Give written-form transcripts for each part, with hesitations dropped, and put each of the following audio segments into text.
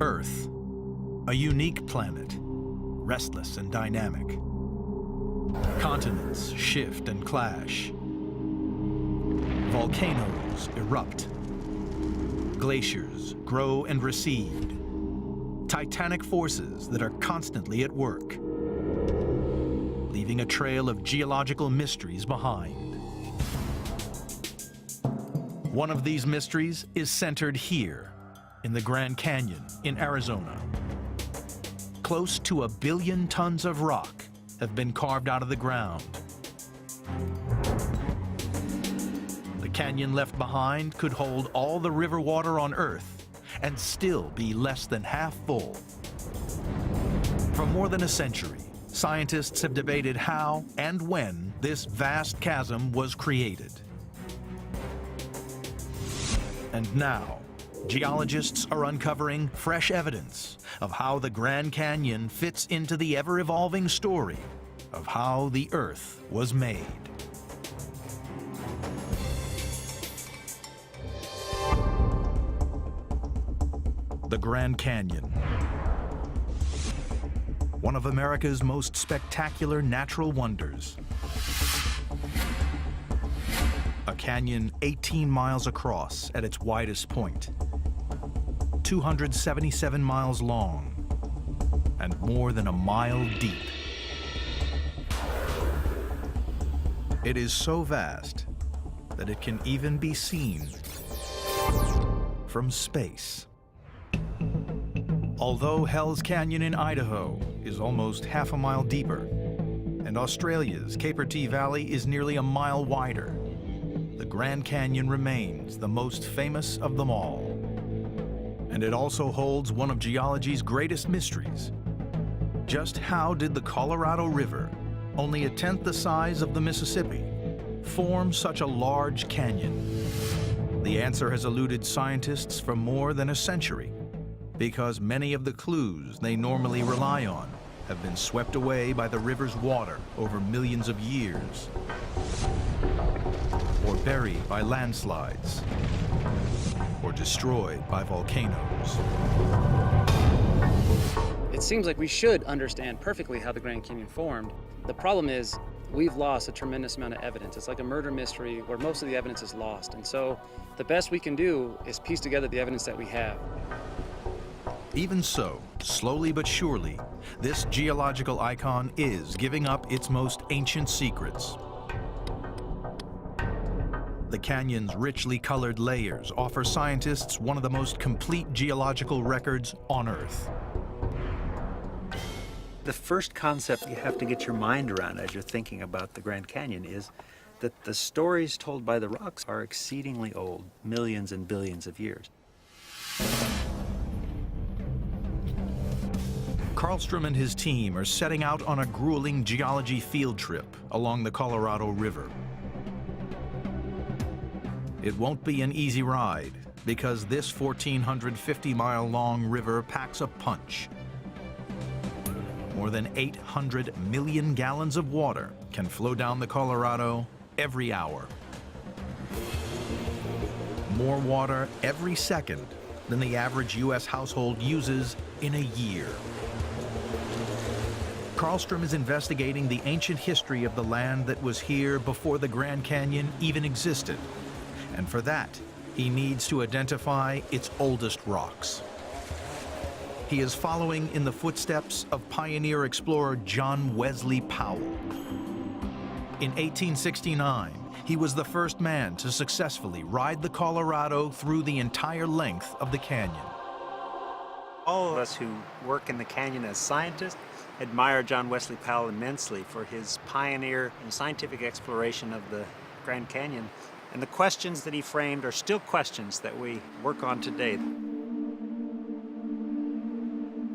Earth, a unique planet, restless and dynamic. Continents shift and clash. Volcanoes erupt. Glaciers grow and recede. Titanic forces that are constantly at work, leaving a trail of geological mysteries behind. One of these mysteries is centered here, in the Grand Canyon in Arizona. Close to 1 billion tons of rock have been carved out of the ground. The canyon left behind could hold all the river water on Earth and still be less than half full. For more than a century, scientists have debated how and when this vast chasm was created. And now, geologists are uncovering fresh evidence of how the Grand Canyon fits into the ever-evolving story of how the Earth was made. The Grand Canyon, one of America's most spectacular natural wonders. A canyon 18 miles across at its widest point, 277 miles long, and more than a mile deep. It is so vast that it can even be seen from space. Although Hell's Canyon in Idaho is almost half a mile deeper, and Australia's Capertee Valley is nearly a mile wider, the Grand Canyon remains the most famous of them all. And it also holds one of geology's greatest mysteries. Just how did the Colorado River, only 1/10 the size of the Mississippi, form such a large canyon? The answer has eluded scientists for more than a century, because many of the clues they normally rely on have been swept away by the river's water over millions of years, or buried by landslides, or destroyed by volcanoes. It seems like we should understand perfectly how the Grand Canyon formed. The problem is we've lost a tremendous amount of evidence. It's like a murder mystery where most of the evidence is lost. And so the best we can do is piece together the evidence that we have. Even so, slowly but surely, this geological icon is giving up its most ancient secrets. The canyon's richly colored layers offer scientists one of the most complete geological records on Earth. The first concept you have to get your mind around as you're thinking about the Grand Canyon is that the stories told by the rocks are exceedingly old, millions and billions of years. Karlstrom and his team are setting out on a grueling geology field trip along the Colorado River. It won't be an easy ride, because this 1,450-mile-long river packs a punch. More than 800 million gallons of water can flow down the Colorado every hour. More water every second than the average U.S. household uses in a year. Karlstrom is investigating the ancient history of the land that was here before the Grand Canyon even existed. And for that, he needs to identify its oldest rocks. He is following in the footsteps of pioneer explorer John Wesley Powell. In 1869, he was the first man to successfully ride the Colorado through the entire length of the canyon. All of us who work in the canyon as scientists admire John Wesley Powell immensely for his pioneer and scientific exploration of the Grand Canyon. And the questions that he framed are still questions that we work on today.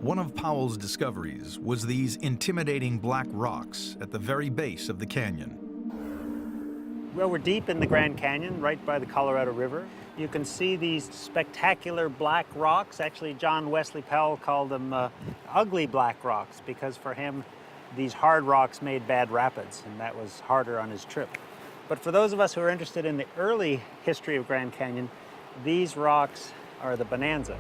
One of Powell's discoveries was these intimidating black rocks at the very base of the canyon. Well, we're deep in the Grand Canyon, right by the Colorado River. You can see these spectacular black rocks. Actually, John Wesley Powell called them ugly black rocks, because for him, these hard rocks made bad rapids, and that was harder on his trip. But for those of us who are interested in the early history of Grand Canyon, these rocks are the bonanza.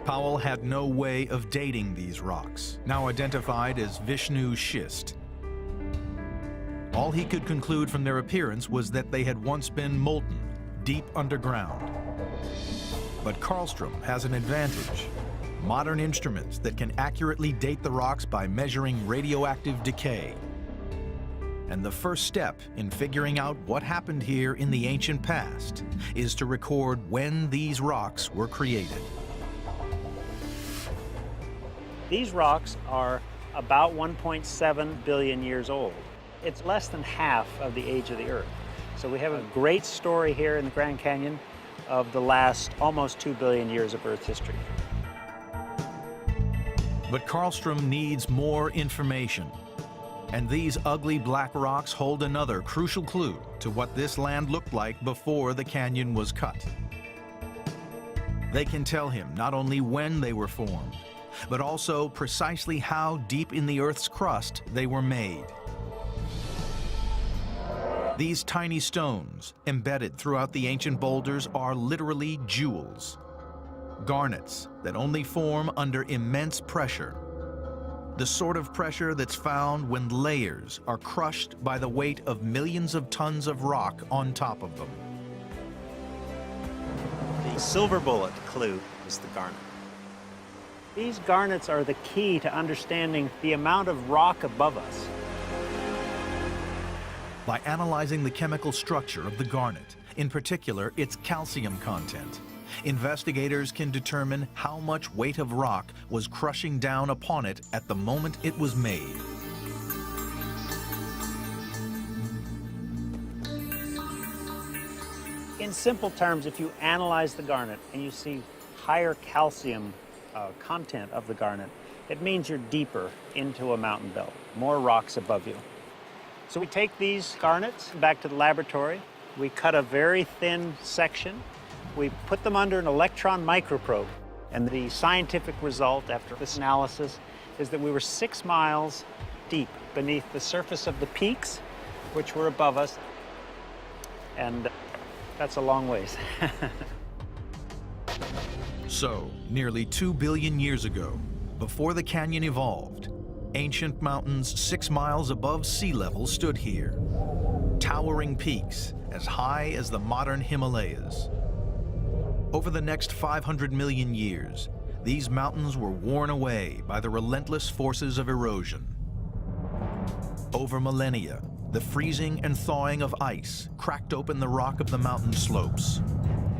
Powell had no way of dating these rocks, now identified as Vishnu schist. All he could conclude from their appearance was that they had once been molten, deep underground. But Karlstrom has an advantage: modern instruments that can accurately date the rocks by measuring radioactive decay. And the first step in figuring out what happened here in the ancient past is to record when these rocks were created. These rocks are about 1.7 billion years old. It's less than half of the age of the Earth. So we have a great story here in the Grand Canyon of the last almost 2 billion years of Earth history. But Karlstrom needs more information. And these ugly black rocks hold another crucial clue to what this land looked like before the canyon was cut. They can tell him not only when they were formed, but also precisely how deep in the Earth's crust they were made. These tiny stones, embedded throughout the ancient boulders, are literally jewels. Garnets that only form under immense pressure. The sort of pressure that's found when layers are crushed by the weight of millions of tons of rock on top of them. The silver bullet clue is the garnet. These garnets are the key to understanding the amount of rock above us. By analyzing the chemical structure of the garnet, in particular its calcium content, investigators can determine how much weight of rock was crushing down upon it at the moment it was made. In simple terms, if you analyze the garnet and you see higher calcium content of the garnet, it means you're deeper into a mountain belt, more rocks above you. So we take these garnets back to the laboratory, we cut a very thin section, we put them under an electron microprobe, and the scientific result after this analysis is that we were 6 miles deep beneath the surface of the peaks, which were above us, and that's a long ways. So, nearly 2 billion years ago, before the canyon evolved, ancient mountains 6 miles above sea level stood here. Towering peaks as high as the modern Himalayas. Over the next 500 million years, these mountains were worn away by the relentless forces of erosion. Over millennia, the freezing and thawing of ice cracked open the rock of the mountain slopes.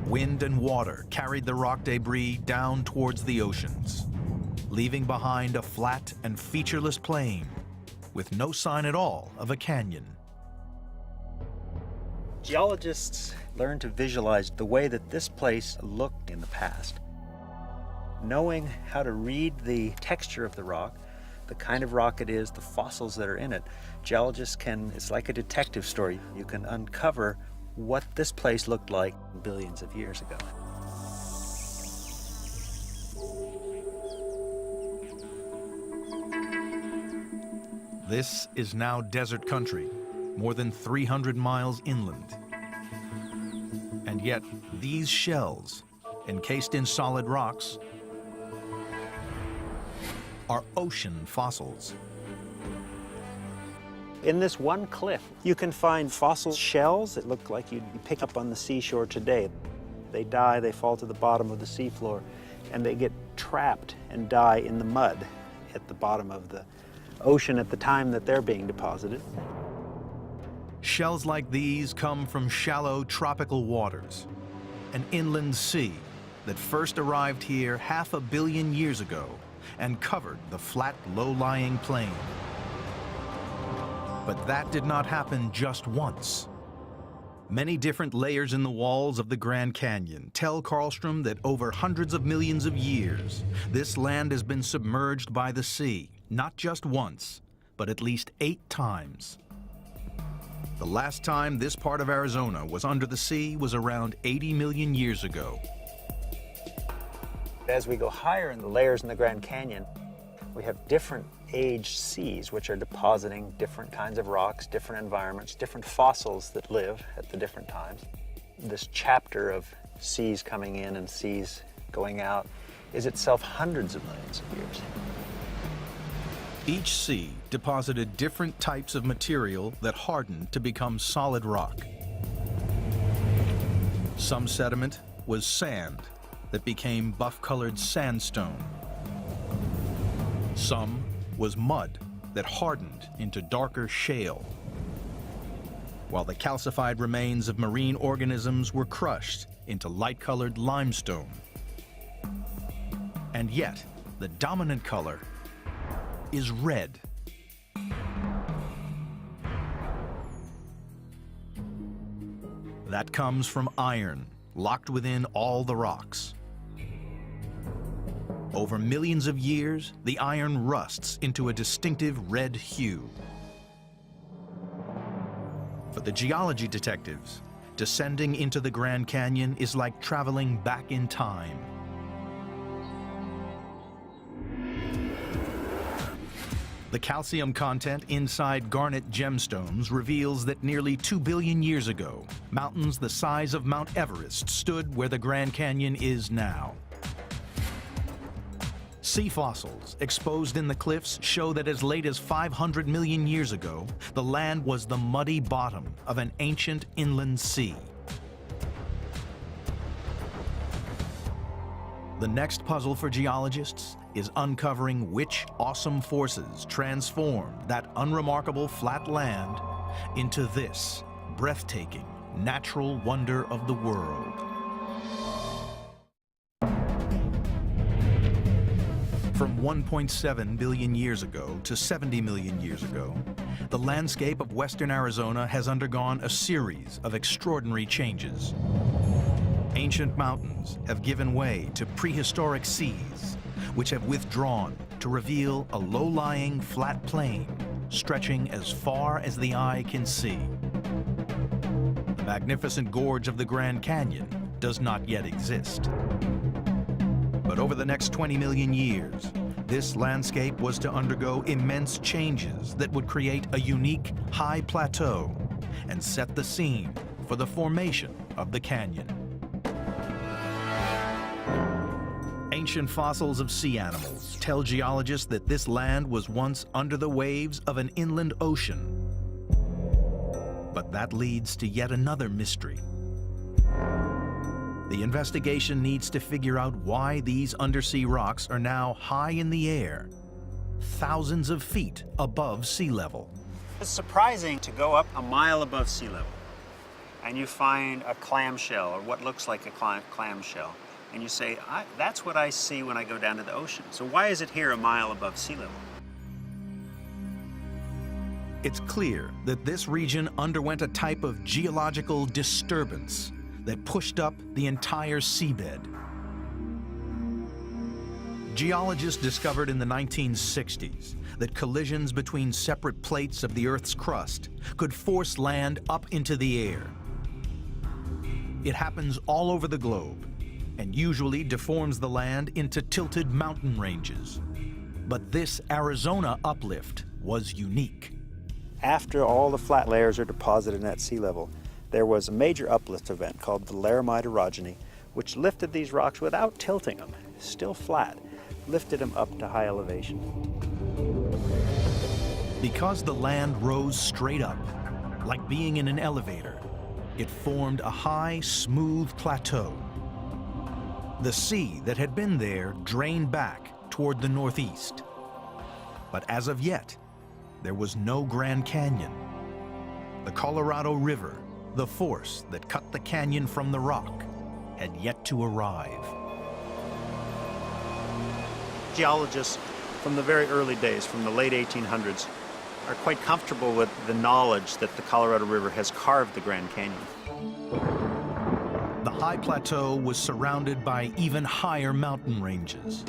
Wind and water carried the rock debris down towards the oceans, leaving behind a flat and featureless plain with no sign at all of a canyon. Geologists learn to visualize the way that this place looked in the past. Knowing how to read the texture of the rock, the kind of rock it is, the fossils that are in it, geologists can, it's like a detective story. You can uncover what this place looked like billions of years ago. This is now desert country, more than 300 miles inland. And yet, these shells, encased in solid rocks, are ocean fossils. In this one cliff, you can find fossil shells that look like you'd pick up on the seashore today. They die, they fall to the bottom of the seafloor, and they get trapped and die in the mud at the bottom of the ocean at the time that they're being deposited. Shells like these come from shallow tropical waters, an inland sea that first arrived here 500 million years ago and covered the flat, low-lying plain. But that did not happen just once. Many different layers in the walls of the Grand Canyon tell Karlstrom that over hundreds of millions of years, this land has been submerged by the sea, not just once, but at least 8 times. The last time this part of Arizona was under the sea was around 80 million years ago. As we go higher in the layers in the Grand Canyon, we have different age seas which are depositing different kinds of rocks, different environments, different fossils that live at the different times. This chapter of seas coming in and seas going out is itself hundreds of millions of years. Each sea deposited different types of material that hardened to become solid rock. Some sediment was sand that became buff-colored sandstone. Some was mud that hardened into darker shale, while the calcified remains of marine organisms were crushed into light-colored limestone. And yet, the dominant color is red. That comes from iron, locked within all the rocks. Over millions of years, the iron rusts into a distinctive red hue. For the geology detectives, descending into the Grand Canyon is like traveling back in time. The calcium content inside garnet gemstones reveals that nearly 2 billion years ago, mountains the size of Mount Everest stood where the Grand Canyon is now. Sea fossils exposed in the cliffs show that as late as 500 million years ago, the land was the muddy bottom of an ancient inland sea. The next puzzle for geologists is uncovering which awesome forces transformed that unremarkable flat land into this breathtaking natural wonder of the world. From 1.7 billion years ago to 70 million years ago, the landscape of western Arizona has undergone a series of extraordinary changes. Ancient mountains have given way to prehistoric seas, which have withdrawn to reveal a low-lying flat plain stretching as far as the eye can see. The magnificent gorge of the Grand Canyon does not yet exist. But over the next 20 million years, this landscape was to undergo immense changes that would create a unique high plateau and set the scene for the formation of the canyon. Ancient fossils of sea animals tell geologists that this land was once under the waves of an inland ocean. But that leads to yet another mystery. The investigation needs to figure out why these undersea rocks are now high in the air, thousands of feet above sea level. It's surprising to go up a mile above sea level and you find a clamshell or what looks like a clamshell. And you say, that's what I see when I go down to the ocean. So why is it here a mile above sea level? It's clear that this region underwent a type of geological disturbance that pushed up the entire seabed. Geologists discovered in the 1960s that collisions between separate plates of the Earth's crust could force land up into the air. It happens all over the globe and usually deforms the land into tilted mountain ranges. But this Arizona uplift was unique. After all the flat layers are deposited at sea level, there was a major uplift event called the Laramide orogeny, which lifted these rocks without tilting them, still flat, lifted them up to high elevation. Because the land rose straight up, like being in an elevator, it formed a high, smooth plateau. The sea that had been there drained back toward the northeast. But as of yet, there was no Grand Canyon. The Colorado River, the force that cut the canyon from the rock, had yet to arrive. Geologists from the very early days, from the late 1800s, are quite comfortable with the knowledge that the Colorado River has carved the Grand Canyon. The high plateau was surrounded by even higher mountain ranges.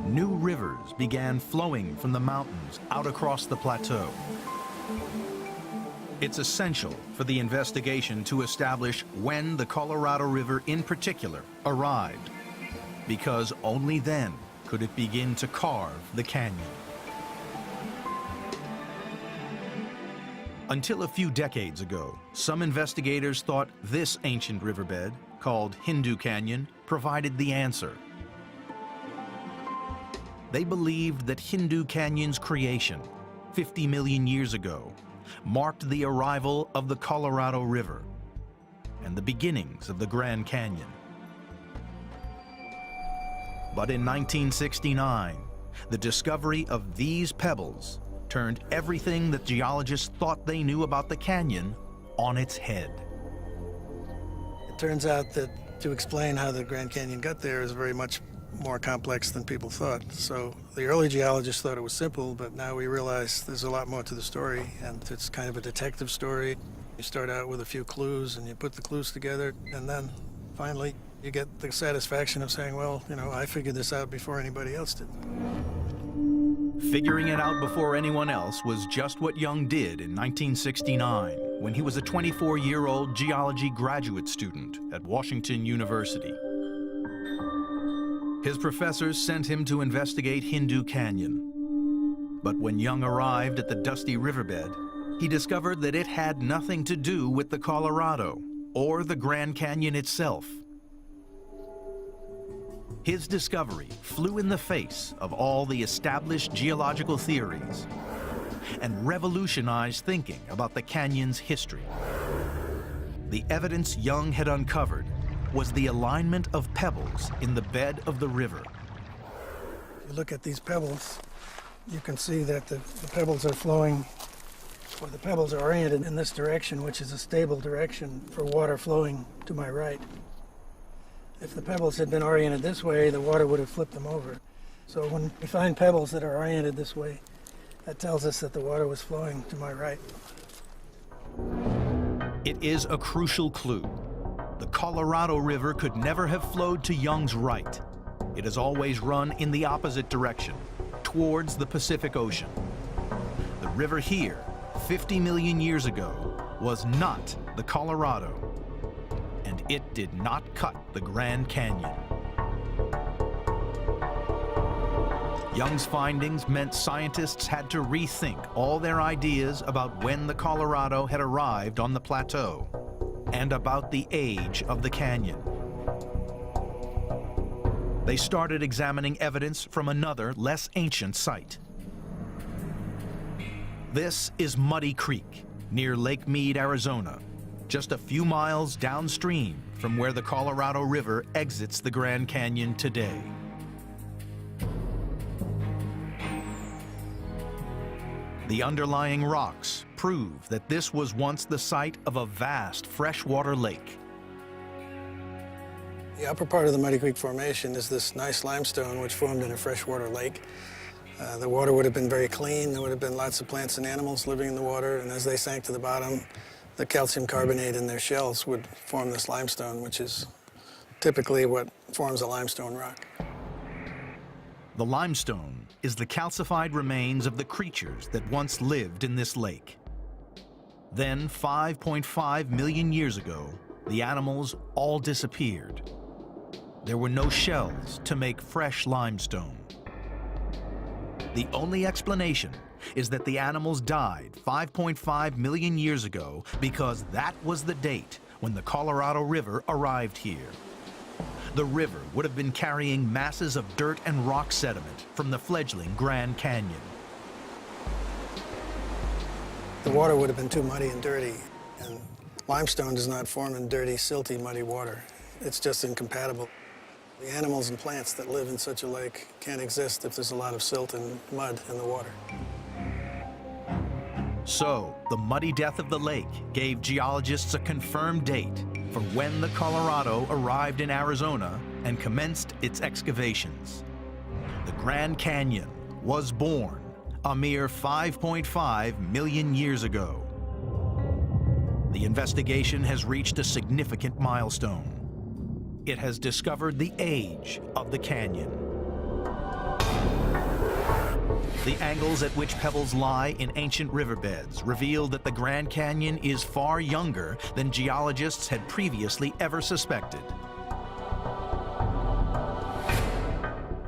New rivers began flowing from the mountains out across the plateau. It's essential for the investigation to establish when the Colorado River in particular arrived, because only then could it begin to carve the canyon. Until a few decades ago, some investigators thought this ancient riverbed, called Hindu Canyon, provided the answer. They believed that Hindu Canyon's creation, 50 million years ago, marked the arrival of the Colorado River and the beginnings of the Grand Canyon. But in 1969, the discovery of these pebbles turned everything that geologists thought they knew about the canyon on its head. It turns out that to explain how the Grand Canyon got there is very much more complex than people thought. So the early geologists thought it was simple, but now we realize there's a lot more to the story, and it's kind of a detective story. You start out with a few clues, and you put the clues together, and then finally you get the satisfaction of saying, well, you know, I figured this out before anybody else did. Figuring it out before anyone else was just what Young did in 1969 when he was a 24-year-old geology graduate student at Washington University. His professors sent him to investigate Hindu Canyon. But when Young arrived at the dusty riverbed, he discovered that it had nothing to do with the Colorado or the Grand Canyon itself. His discovery flew in the face of all the established geological theories and revolutionized thinking about the canyon's history. The evidence Young had uncovered was the alignment of pebbles in the bed of the river. If you look at these pebbles, you can see that the pebbles are flowing, or the pebbles are oriented in this direction, which is a stable direction for water flowing to my right. If the pebbles had been oriented this way, the water would have flipped them over. So when we find pebbles that are oriented this way, that tells us that the water was flowing to my right. It is a crucial clue. The Colorado River could never have flowed to Young's right. It has always run in the opposite direction, towards the Pacific Ocean. The river here, 50 million years ago, was not the Colorado, and it did not cut the Grand Canyon. Young's findings meant scientists had to rethink all their ideas about when the Colorado had arrived on the plateau and about the age of the canyon. They started examining evidence from another, less ancient site. This is Muddy Creek, near Lake Mead, Arizona, just a few miles downstream from where the Colorado River exits the Grand Canyon today. The underlying rocks prove that this was once the site of a vast freshwater lake. The upper part of the Muddy Creek Formation is this nice limestone which formed in a freshwater lake. The water would have been very clean. There would have been lots of plants and animals living in the water, and as they sank to the bottom, the calcium carbonate in their shells would form this limestone, which is typically what forms a limestone rock. The limestone is the calcified remains of the creatures that once lived in this lake. Then, 5.5 million years ago, the animals all disappeared. There were no shells to make fresh limestone. The only explanation is that the animals died 5.5 million years ago because that was the date when the Colorado River arrived here. The river would have been carrying masses of dirt and rock sediment from the fledgling Grand Canyon. The water would have been too muddy and dirty, and limestone does not form in dirty, silty, muddy water. It's just incompatible. The animals and plants that live in such a lake can't exist if there's a lot of silt and mud in the water. So, the muddy death of the lake gave geologists a confirmed date for when the Colorado arrived in Arizona and commenced its excavations. The Grand Canyon was born a mere 5.5 million years ago. The investigation has reached a significant milestone. It has discovered the age of the canyon. The angles at which pebbles lie in ancient riverbeds reveal that the Grand Canyon is far younger than geologists had previously ever suspected.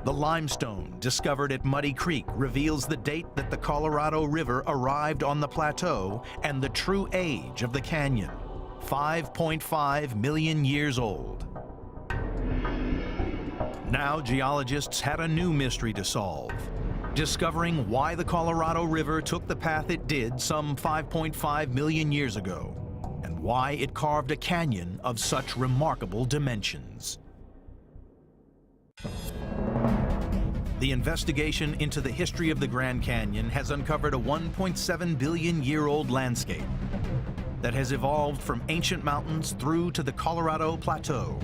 The limestone discovered at Muddy Creek reveals the date that the Colorado River arrived on the plateau and the true age of the canyon, 5.5 million years old. Now geologists had a new mystery to solve, discovering why the Colorado River took the path it did some 5.5 million years ago, and why it carved a canyon of such remarkable dimensions. The investigation into the history of the Grand Canyon has uncovered a 1.7 billion year old landscape that has evolved from ancient mountains through to the Colorado Plateau.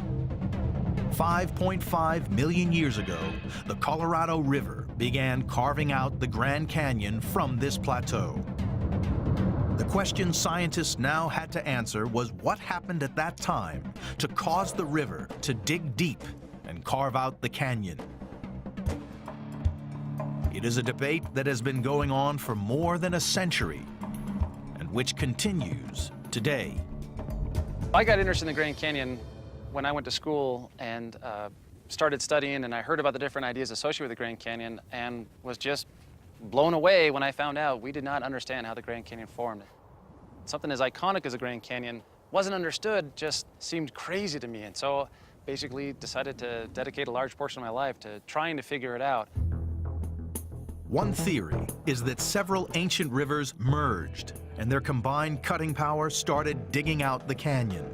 5.5 million years ago, the Colorado River began carving out the Grand Canyon from this plateau. The question scientists now had to answer was what happened at that time to cause the river to dig deep and carve out the canyon. It is a debate that has been going on for more than a century and which continues today. I got interested in the Grand Canyon when I went to school and started studying, and I heard about the different ideas associated with the Grand Canyon and was just blown away when I found out we did not understand how the Grand Canyon formed. Something as iconic as the Grand Canyon wasn't understood, just seemed crazy to me, and so basically decided to dedicate a large portion of my life to trying to figure it out. One theory is that several ancient rivers merged and their combined cutting power started digging out the canyon.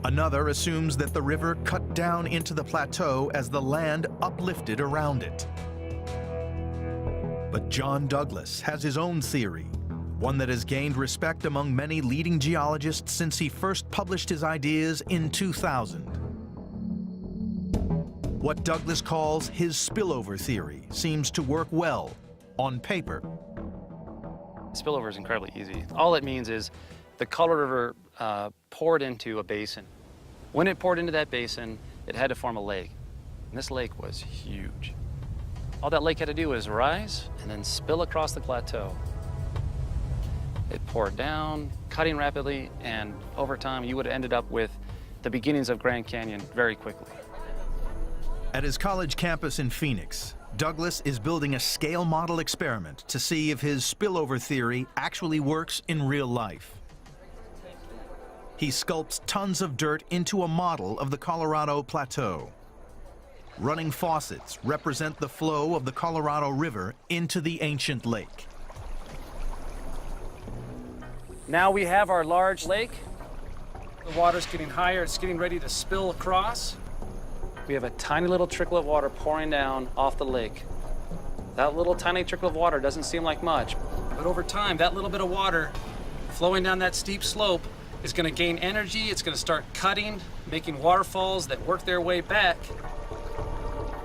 Another assumes that the river cut down into the plateau as the land uplifted around it. But John Douglas has his own theory, one that has gained respect among many leading geologists since he first published his ideas in 2000. What Douglas calls his spillover theory seems to work well on paper. Spillover is incredibly easy. All it means is the Colorado River poured into a basin. When it poured into that basin, it had to form a lake. And this lake was huge. All that lake had to do was rise and then spill across the plateau. It poured down, cutting rapidly, and over time you would have ended up with the beginnings of Grand Canyon very quickly. At his college campus in Phoenix, Douglas is building a scale model experiment to see if his spillover theory actually works in real life. He sculpts tons of dirt into a model of the Colorado Plateau. Running faucets represent the flow of the Colorado River into the ancient lake. Now we have our large lake. The water's getting higher, it's getting ready to spill across. We have a tiny little trickle of water pouring down off the lake. That little tiny trickle of water doesn't seem like much, but over time, that little bit of water flowing down that steep slope is going to gain energy. It's going to start cutting, making waterfalls that work their way back.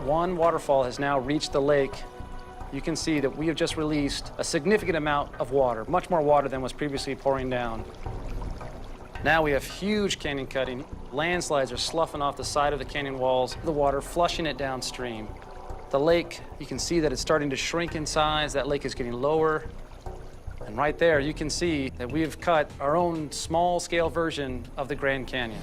One waterfall has now reached the lake. You can see that we have just released a significant amount of water, much more water than was previously pouring down. Now we have huge canyon cutting. Landslides are sloughing off the side of the canyon walls, the water flushing it downstream. The lake, you can see that it's starting to shrink in size. That lake is getting lower. And right there, you can see that we've cut our own small-scale version of the Grand Canyon.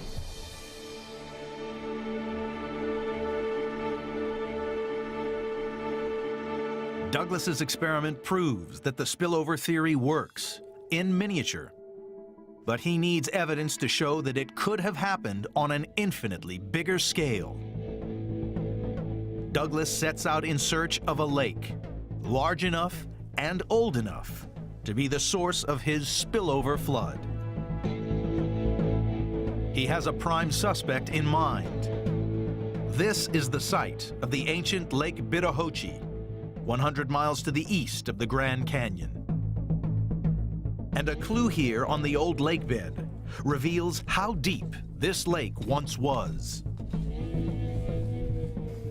Douglas's experiment proves that the spillover theory works in miniature. But he needs evidence to show that it could have happened on an infinitely bigger scale. Douglas sets out in search of a lake, large enough and old enough to be the source of his spillover flood. He has a prime suspect in mind. This is the site of the ancient Lake Bittahoche, 100 miles to the east of the Grand Canyon. And a clue here on the old lake bed reveals how deep this lake once was.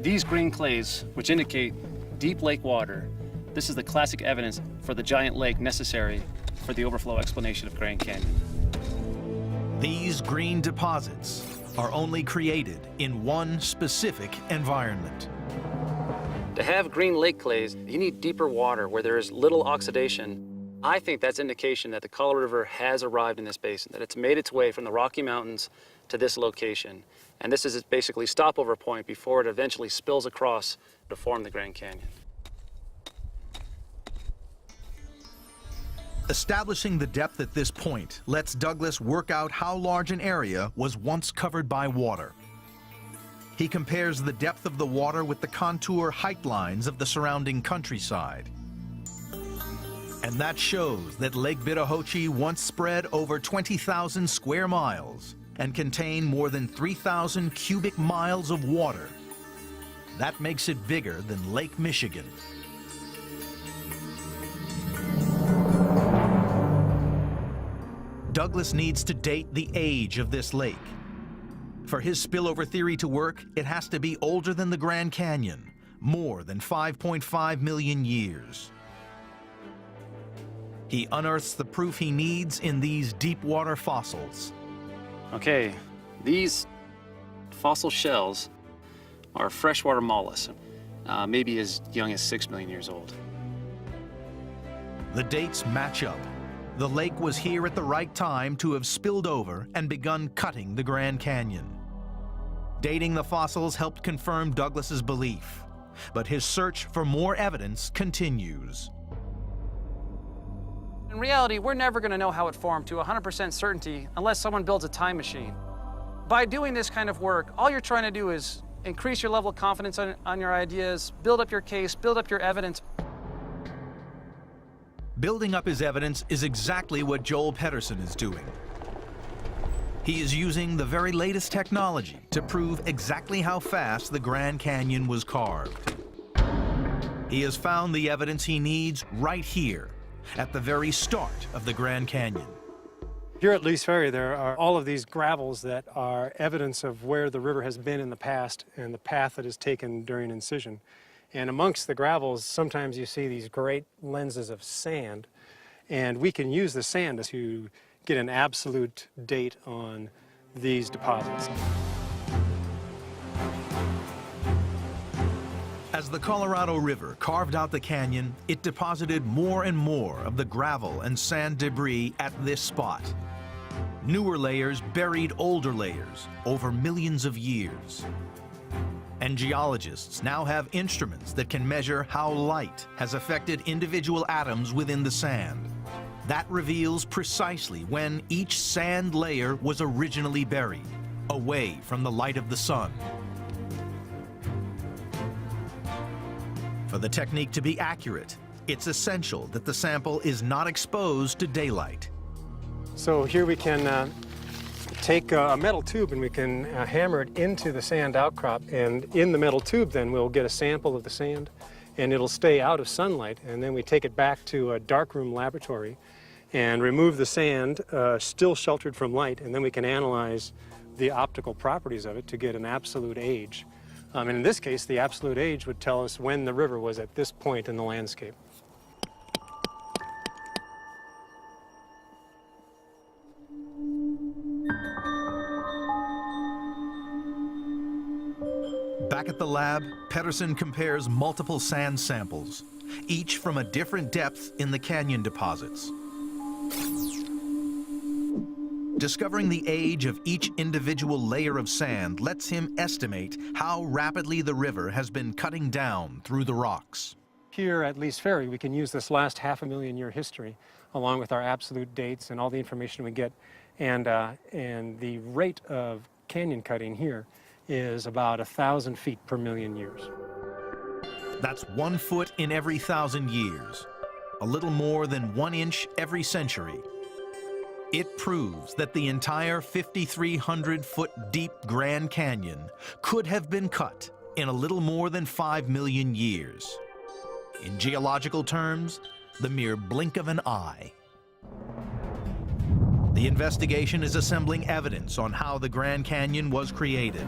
These green clays, which indicate deep lake water, this is the classic evidence for the giant lake necessary for the overflow explanation of Grand Canyon. These green deposits are only created in one specific environment. To have green lake clays, you need deeper water where there is little oxidation. I think that's indication that the Colorado River has arrived in this basin, that it's made its way from the Rocky Mountains to this location. And this is its basically stopover point before it eventually spills across to form the Grand Canyon. Establishing the depth at this point lets Douglas work out how large an area was once covered by water. He compares the depth of the water with the contour height lines of the surrounding countryside. And that shows that Lake Bitahoche once spread over 20,000 square miles and contained more than 3,000 cubic miles of water. That makes it bigger than Lake Michigan. Douglas needs to date the age of this lake. For his spillover theory to work, it has to be older than the Grand Canyon, more than 5.5 million years. He unearths the proof he needs in these deep water fossils. Okay, these fossil shells are freshwater mollusks, maybe as young as 6 million years old. The dates match up. The lake was here at the right time to have spilled over and begun cutting the Grand Canyon. Dating the fossils helped confirm Douglas's belief, but his search for more evidence continues. In reality, we're never going to know how it formed to 100% certainty unless someone builds a time machine. By doing this kind of work, all you're trying to do is increase your level of confidence on your ideas, build up your case, build up your evidence. Building up his evidence is exactly what Joel Pedersen is doing. He is using the very latest technology to prove exactly how fast the Grand Canyon was carved. He has found the evidence he needs right here, at the very start of the Grand Canyon. Here at Lee's Ferry, there are all of these gravels that are evidence of where the river has been in the past and the path that is taken during incision. And amongst the gravels, sometimes you see these great lenses of sand, and we can use the sand to get an absolute date on these deposits. As the Colorado River carved out the canyon, it deposited more and more of the gravel and sand debris at this spot. Newer layers buried older layers over millions of years. And geologists now have instruments that can measure how light has affected individual atoms within the sand. That reveals precisely when each sand layer was originally buried, away from the light of the sun. For the technique to be accurate, it's essential that the sample is not exposed to daylight. So here we can take a metal tube and we can hammer it into the sand outcrop, and in the metal tube then we'll get a sample of the sand and it'll stay out of sunlight, and then we take it back to a darkroom laboratory and remove the sand, still sheltered from light, and then we can analyze the optical properties of it to get an absolute age. And in this case, the absolute age would tell us when the river was at this point in the landscape. Back at the lab, Pedersen compares multiple sand samples, each from a different depth in the canyon deposits. Discovering the age of each individual layer of sand lets him estimate how rapidly the river has been cutting down through the rocks. Here at Lee's Ferry, we can use this last 500,000 year history along with our absolute dates and all the information we get. And the rate of canyon cutting here is about 1,000 feet per million years. That's 1 foot in every 1,000 years, a little more than 1 inch every century. It proves that the entire 5,300-foot deep Grand Canyon could have been cut in a little more than 5 million years. In geological terms, the mere blink of an eye. The investigation is assembling evidence on how the Grand Canyon was created.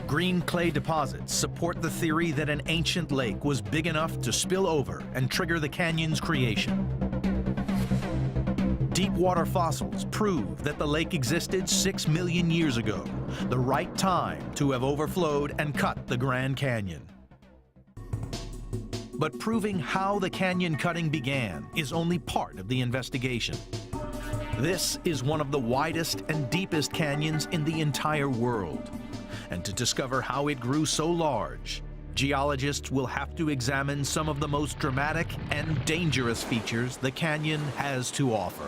Green clay deposits support the theory that an ancient lake was big enough to spill over and trigger the canyon's creation. Deep water fossils prove that the lake existed 6 million years ago, the right time to have overflowed and cut the Grand Canyon. But proving how the canyon cutting began is only part of the investigation. This is one of the widest and deepest canyons in the entire world. And to discover how it grew so large, geologists will have to examine some of the most dramatic and dangerous features the canyon has to offer.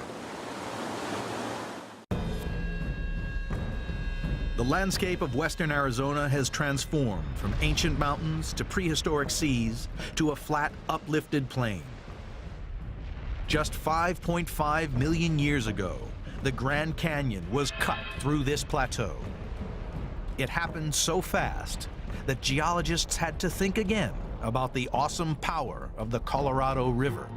The landscape of western Arizona has transformed from ancient mountains to prehistoric seas to a flat, uplifted plain. Just 5.5 million years ago, the Grand Canyon was cut through this plateau. It happened so fast that geologists had to think again about the awesome power of the Colorado River.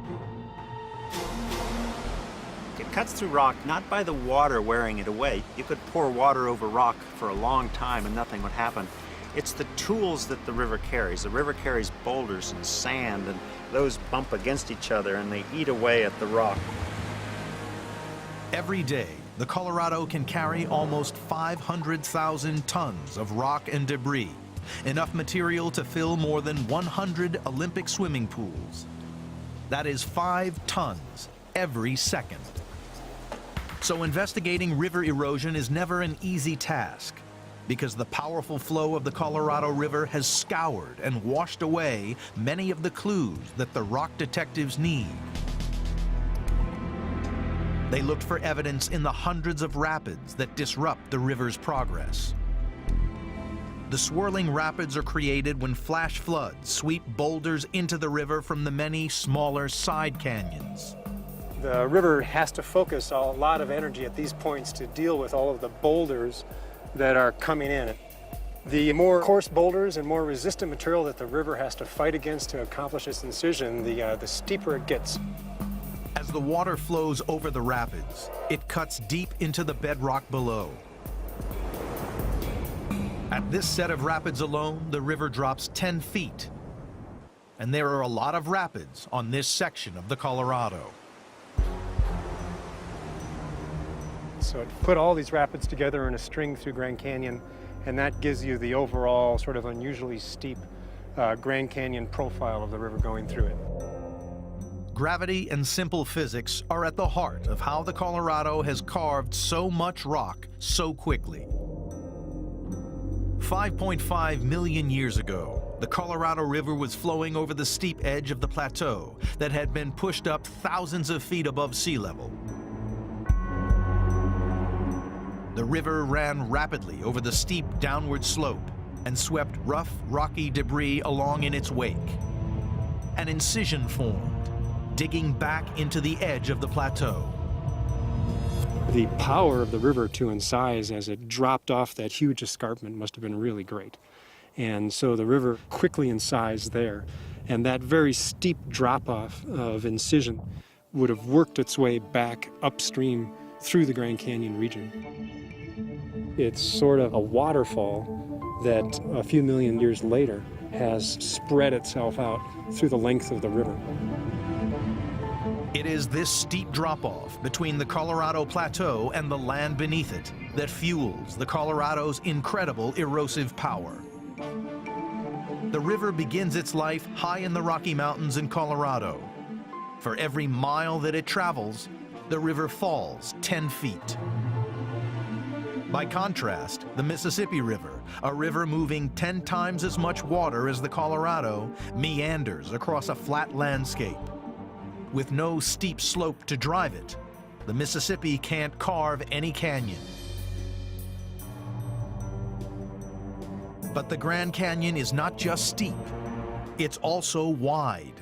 It cuts through rock not by the water wearing it away. You could pour water over rock for a long time and nothing would happen. It's the tools that the river carries. The river carries boulders and sand, and those bump against each other and they eat away at the rock. Every day, the Colorado can carry almost 500,000 tons of rock and debris, enough material to fill more than 100 Olympic swimming pools. That is 5 tons every second. So investigating river erosion is never an easy task, because the powerful flow of the Colorado River has scoured and washed away many of the clues that the rock detectives need. They looked for evidence in the hundreds of rapids that disrupt the river's progress. The swirling rapids are created when flash floods sweep boulders into the river from the many smaller side canyons. The river has to focus a lot of energy at these points to deal with all of the boulders that are coming in. The more coarse boulders and more resistant material that the river has to fight against to accomplish its incision, the steeper it gets. As the water flows over the rapids, it cuts deep into the bedrock below. At this set of rapids alone, the river drops 10 feet. And there are a lot of rapids on this section of the Colorado. So it put all these rapids together in a string through Grand Canyon, and that gives you the overall sort of unusually steep Grand Canyon profile of the river going through it. Gravity and simple physics are at the heart of how the Colorado has carved so much rock so quickly. 5.5 million years ago, the Colorado River was flowing over the steep edge of the plateau that had been pushed up thousands of feet above sea level. The river ran rapidly over the steep downward slope and swept rough, rocky debris along in its wake. An incision formed, digging back into the edge of the plateau. The power of the river to incise as it dropped off that huge escarpment must have been really great. And so the river quickly incised there, and that very steep drop-off of incision would have worked its way back upstream through the Grand Canyon region. It's sort of a waterfall that a few million years later has spread itself out through the length of the river. It is this steep drop-off between the Colorado Plateau and the land beneath it that fuels the Colorado's incredible erosive power. The river begins its life high in the Rocky Mountains in Colorado. For every mile that it travels, the river falls 10 feet. By contrast, the Mississippi River, a river moving 10 times as much water as the Colorado, meanders across a flat landscape. With no steep slope to drive it, the Mississippi can't carve any canyon. But the Grand Canyon is not just steep, it's also wide.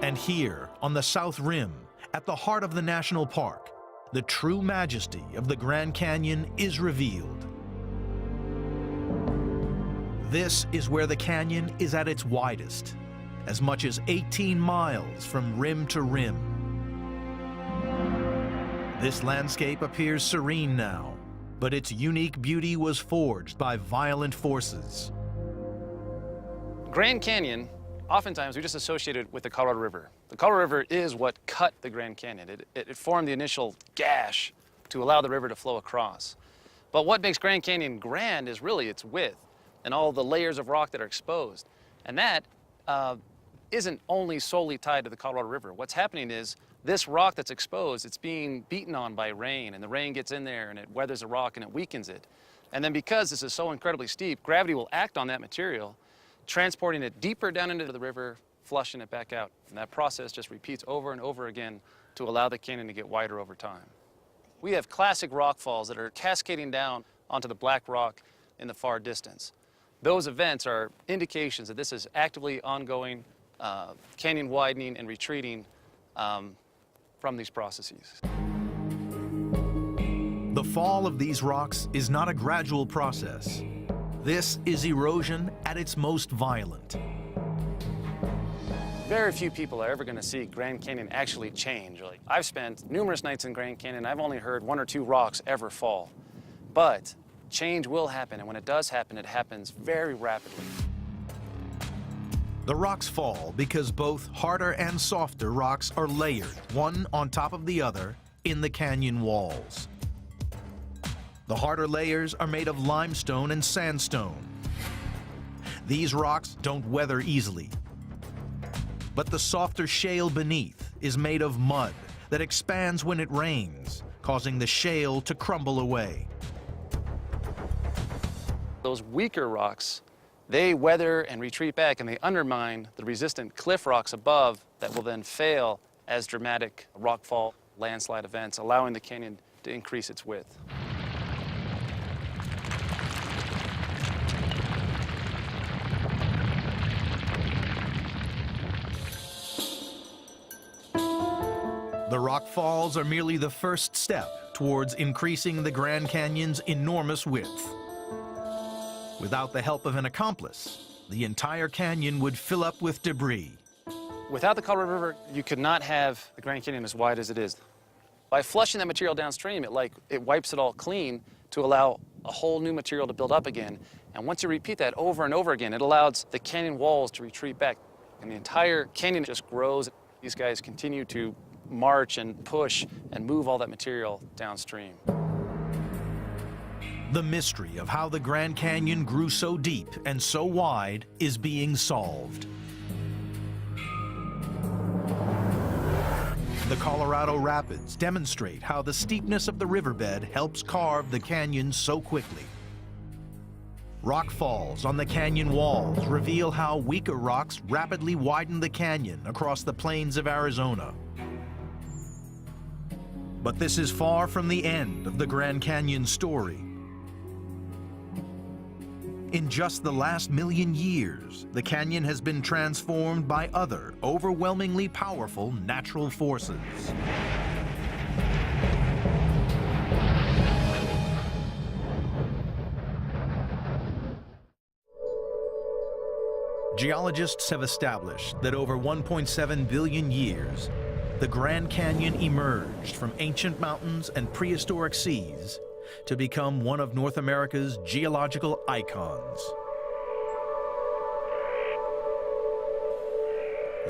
And here, on the south rim, at the heart of the national park, the true majesty of the Grand Canyon is revealed. This is where the canyon is at its widest, as much as 18 miles from rim to rim. This landscape appears serene now, but its unique beauty was forged by violent forces. Grand Canyon, oftentimes we just associate it with the Colorado River. The Colorado River is what cut the Grand Canyon. It formed the initial gash to allow the river to flow across. But what makes Grand Canyon grand is really its width and all the layers of rock that are exposed. And that isn't only solely tied to the Colorado River. What's happening is this rock that's exposed, it's being beaten on by rain, and the rain gets in there and it weathers the rock and it weakens it. And then because this is so incredibly steep, gravity will act on that material, transporting it deeper down into the river, flushing it back out. And that process just repeats over and over again to allow the canyon to get wider over time. We have classic rock falls that are cascading down onto the black rock in the far distance. Those events are indications that this is actively ongoing canyon widening and retreating from these processes. The fall of these rocks is not a gradual process. This is erosion at its most violent. Very few people are ever going to see Grand Canyon actually change. Like, I've spent numerous nights in Grand Canyon. I've only heard 1 or 2 rocks ever fall. But change will happen, and when it does happen, it happens very rapidly. The rocks fall because both harder and softer rocks are layered, one on top of the other, in the canyon walls. The harder layers are made of limestone and sandstone. These rocks don't weather easily. But the softer shale beneath is made of mud that expands when it rains, causing the shale to crumble away. Those weaker rocks, they weather and retreat back, and they undermine the resistant cliff rocks above that will then fail as dramatic rockfall landslide events, allowing the canyon to increase its width. The rock falls are merely the first step towards increasing the Grand Canyon's enormous width. Without the help of an accomplice, the entire canyon would fill up with debris. Without the Colorado River, you could not have the Grand Canyon as wide as it is. By flushing that material downstream, it wipes it all clean to allow a whole new material to build up again. And once you repeat that over and over again, it allows the canyon walls to retreat back. And the entire canyon just grows. These guys continue to march and push and move all that material downstream. The mystery of how the Grand Canyon grew so deep and so wide is being solved. The Colorado Rapids demonstrate how the steepness of the riverbed helps carve the canyon so quickly. Rock falls on the canyon walls reveal how weaker rocks rapidly widen the canyon across the plains of Arizona. But this is far from the end of the Grand Canyon story. In just the last million years, the canyon has been transformed by other, overwhelmingly powerful natural forces. Geologists have established that over 1.7 billion years, the Grand Canyon emerged from ancient mountains and prehistoric seas to become one of North America's geological icons.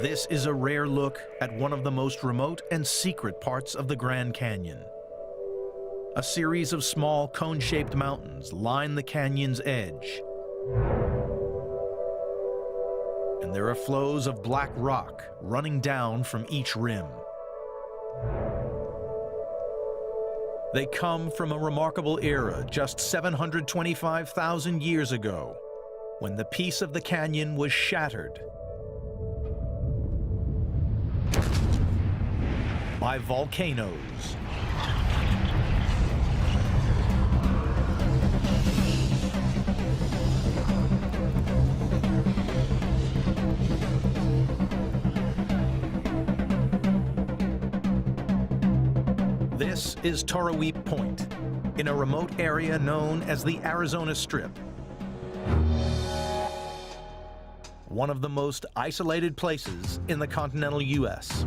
This is a rare look at one of the most remote and secret parts of the Grand Canyon. A series of small cone-shaped mountains line the canyon's edge. And there are flows of black rock running down from each rim. They come from a remarkable era just 725,000 years ago, when the peace of the canyon was shattered by volcanoes. This is Toroweap Point, in a remote area known as the Arizona Strip. One of the most isolated places in the continental U.S.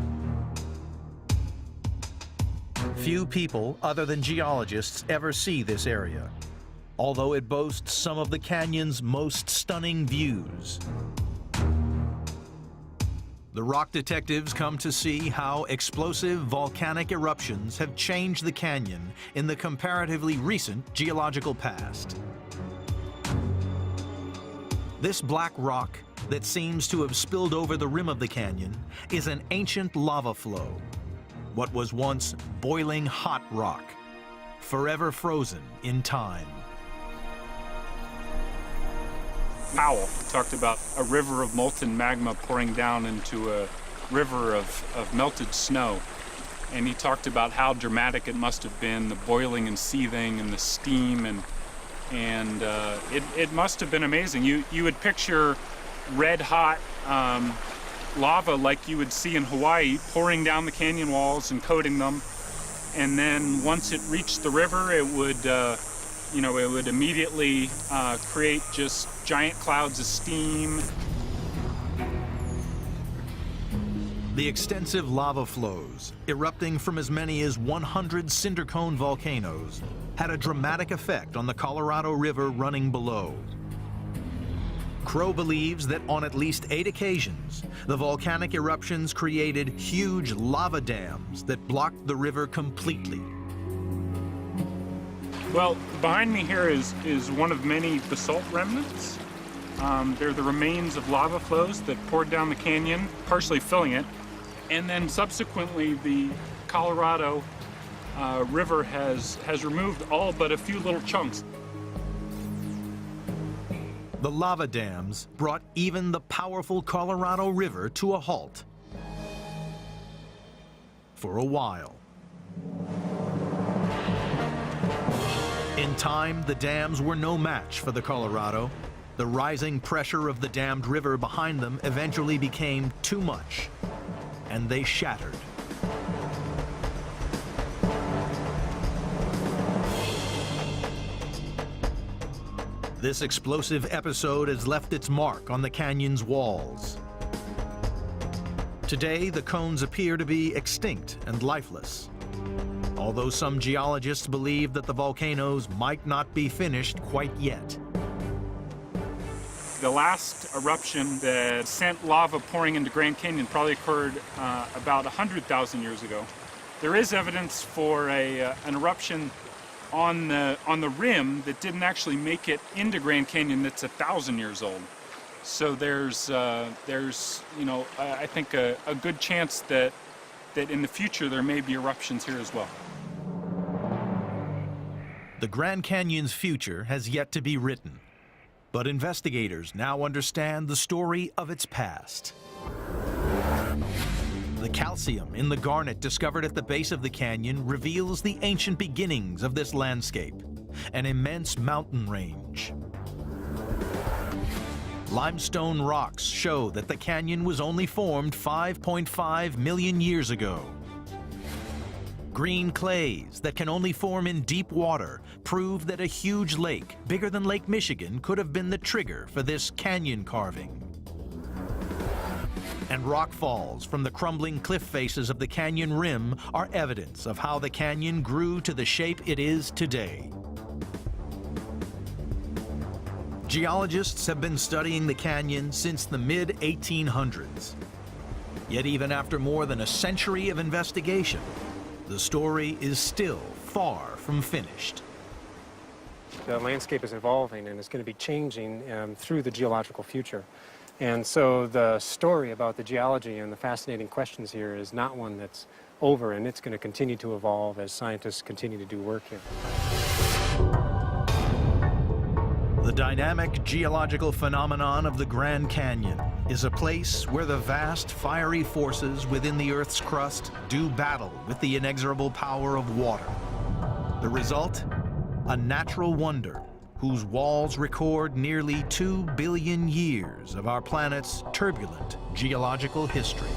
Few people other than geologists ever see this area, although it boasts some of the canyon's most stunning views. The rock detectives come to see how explosive volcanic eruptions have changed the canyon in the comparatively recent geological past. This black rock that seems to have spilled over the rim of the canyon is an ancient lava flow, what was once boiling hot rock, forever frozen in time. Powell talked about a river of molten magma pouring down into a river of melted snow. and he talked about how dramatic it must have been, the boiling and seething and the steam, and it must have been amazing. You would picture red hot lava like you would see in Hawaii pouring down the canyon walls and coating them, and then once it reached the river, it would immediately create just giant clouds of steam. The extensive lava flows, erupting from as many as 100 cinder cone volcanoes, had a dramatic effect on the Colorado River running below. Crow believes that on at least 8 occasions, the volcanic eruptions created huge lava dams that blocked the river completely. Well, behind me here is one of many basalt remnants. They're the remains of lava flows that poured down the canyon, partially filling it. And then subsequently, the Colorado River has removed all but a few little chunks. The lava dams brought even the powerful Colorado River to a halt. For a while. In time, the dams were no match for the Colorado. The rising pressure of the dammed river behind them eventually became too much, and they shattered. This explosive episode has left its mark on the canyon's walls. Today, the cones appear to be extinct and lifeless, although some geologists believe that the volcanoes might not be finished quite yet. The last eruption that sent lava pouring into Grand Canyon probably occurred about 100,000 years ago. There is evidence for an eruption on the rim that didn't actually make it into Grand Canyon that's 1,000 years old. So there's I think a good chance that in the future there may be eruptions here as well. The Grand Canyon's future has yet to be written, but investigators now understand the story of its past. The calcium in the garnet discovered at the base of the canyon reveals the ancient beginnings of this landscape, an immense mountain range. Limestone rocks show that the canyon was only formed 5.5 million years ago. Green clays that can only form in deep water prove that a huge lake, bigger than Lake Michigan, could have been the trigger for this canyon carving. And rock falls from the crumbling cliff faces of the canyon rim are evidence of how the canyon grew to the shape it is today. Geologists have been studying the canyon since the mid-1800s. Yet even after more than a century of investigation, the story is still far from finished. The landscape is evolving and it's going to be changing through the geological future. And so the story about the geology and the fascinating questions here is not one that's over, and it's going to continue to evolve as scientists continue to do work here. The dynamic geological phenomenon of the Grand Canyon is a place where the vast fiery forces within the Earth's crust do battle with the inexorable power of water. The result? A natural wonder whose walls record nearly 2 billion years of our planet's turbulent geological history.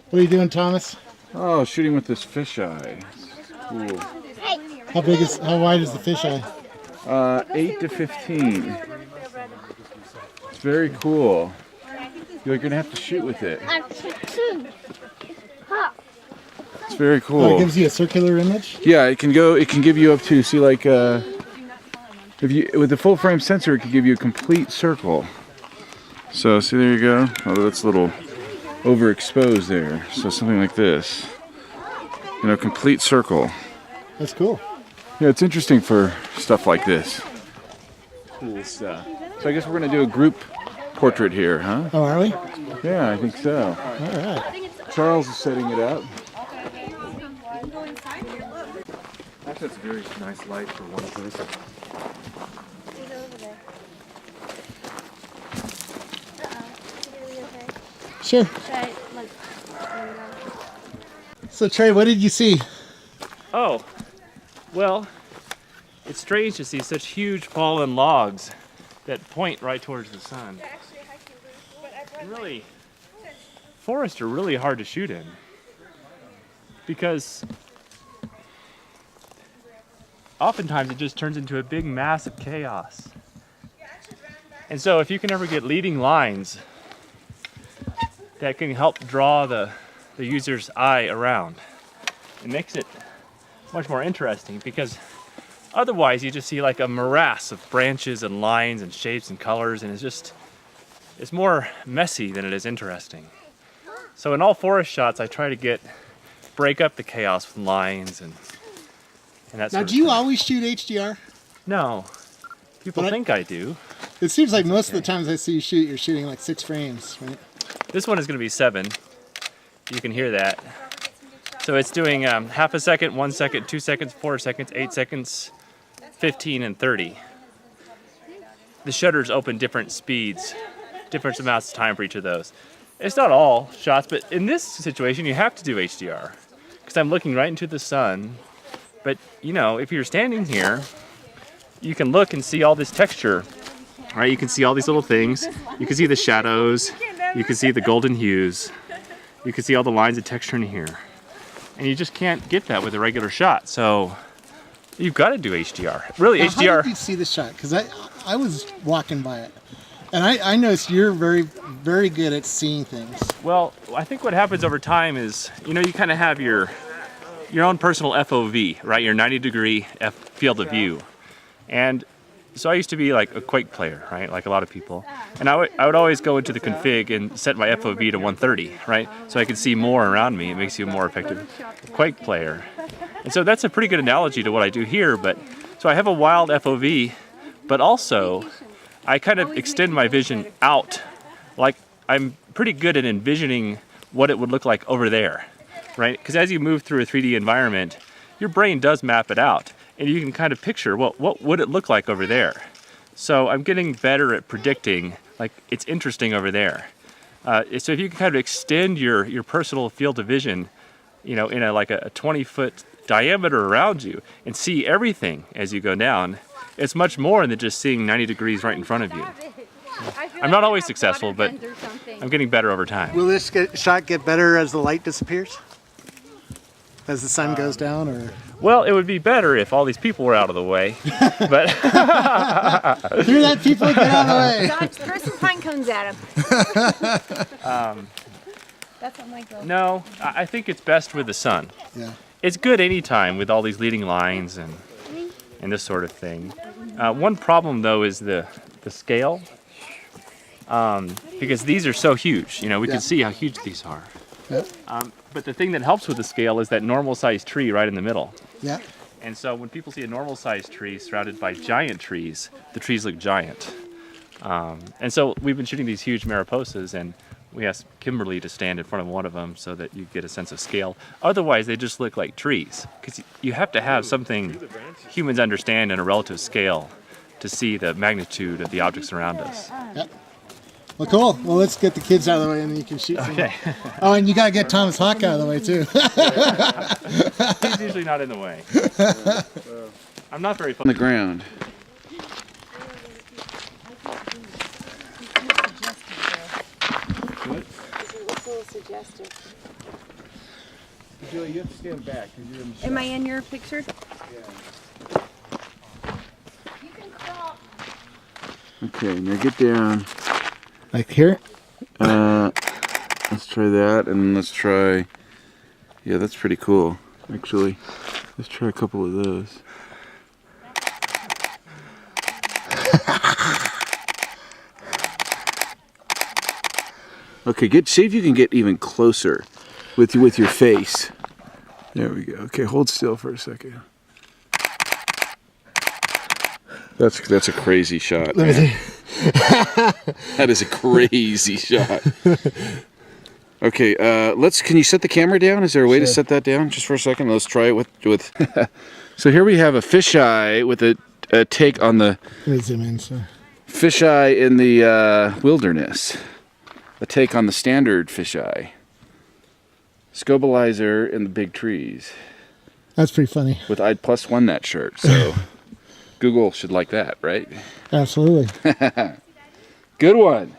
What are you doing, Thomas? Oh, shooting with this fisheye. Cool. How wide is the fisheye? 8 to 15. It's very cool. You're gonna have to shoot with it. It's very cool. Oh, it gives you a circular image? Yeah, it can give you up to, see, like, if you, with the full frame sensor, it can give you a complete circle. So, see, there you go. Oh, that's a little overexposed there. So something like this. You know, complete circle. That's cool. Yeah, it's interesting for stuff like this. Cool stuff. So I guess we're gonna do a group portrait here, huh? Oh, are we? Yeah, I think so. All right. Charles is setting it up. Actually, that's a very nice light for one person. Sure. So Trey, what did you see? Oh, well, it's strange to see such huge fallen logs that point right towards the sun. And really, forests are really hard to shoot in because oftentimes it just turns into a big mass of chaos. And so if you can ever get leading lines that can help draw the user's eye around, it makes it much more interesting, because otherwise you just see like a morass of branches and lines and shapes and colors, and it's more messy than it is interesting. So in all forest shots I try to break up the chaos with lines and that sort Now, of do you thing. always shoot HDR? No. People think I do. It seems like most of the times I see you shoot, you're shooting like 6 frames, right? This one is going to be 7. You can hear that. So it's doing half a second, 1 second, 2 seconds, 4 seconds, 8 seconds, 15, and 30. The shutters open different speeds, different amounts of time for each of those. It's not all shots, but in this situation you have to do HDR because I'm looking right into the sun. But you know, if you're standing here, you can look and see all this texture, right? You can see all these little things. You can see the shadows. You can see the golden hues. You can see all the lines of texture in here. And you just can't get that with a regular shot. So you've got to do HDR. Really, Now, HDR. How did you see the shot? Because I was walking by it, and I noticed you're very, very good at seeing things. Well, I think what happens over time is, you know, you kind of have your own personal FOV, right? Your 90-degree field of view. And so I used to be like a Quake player, right? Like a lot of people. And I would always go into the config and set my FOV to 130, right? So I could see more around me. It makes you a more effective Quake player. And so that's a pretty good analogy to what I do here. But so I have a wild FOV, but also I kind of extend my vision out. Like I'm pretty good at envisioning what it would look like over there, right? Because as you move through a 3D environment, your brain does map it out. And you can kind of picture, well, what would it look like over there? So I'm getting better at predicting, like, it's interesting over there. So if you can kind of extend your personal field of vision, you know, in a 20-foot diameter around you and see everything as you go down, it's much more than just seeing 90 degrees right in front of you. I'm not always successful, but I'm getting better over time. Will this shot get better as the light disappears? As the sun goes down, or? Well, it would be better if all these people were out of the way, but... Hear that, people? Get out of the way! Throw some pine cones at him. That's what my girl. No, I think it's best with the sun. Yeah. It's good anytime with all these leading lines and this sort of thing. One problem though is the scale, because these are so huge. You know, we Yeah. can see how huge these are. Yeah. But the thing that helps with the scale is that normal sized tree right in the middle. Yeah. And so when people see a normal sized tree surrounded by giant trees, the trees look giant. And so we've been shooting these huge Mariposas, and we asked Kimberly to stand in front of one of them so that you get a sense of scale. Otherwise, they just look like trees. Because you have to have something humans understand in a relative scale to see the magnitude of the objects around us. Yep. Well, cool. Well, let's get the kids out of the way and then you can shoot some. Okay. Oh, and you got to get Thomas Hawk out of the way, too. He's usually not in the way. I'm not very On the ground. Suggestive. Julie, you have to stand back because you're in the Am I in your picture? Okay, now get down. Like here? Let's try that, and let's try. Yeah, that's pretty cool, actually. Let's try a couple of those. Okay, see if you can get even closer with your face. There we go. Okay, hold still for a second. That's a crazy shot. Let me see. That is a crazy shot. Okay, can you set the camera down? Is there a way to set that down just for a second? Let's try it with So here we have a fisheye with a take on the Let me zoom in. So. fisheye in the wilderness. A take on the standard fisheye. Scobalizer in the big trees. That's pretty funny. With I'd +1 that shirt, so Google should like that, right? Absolutely. Good one.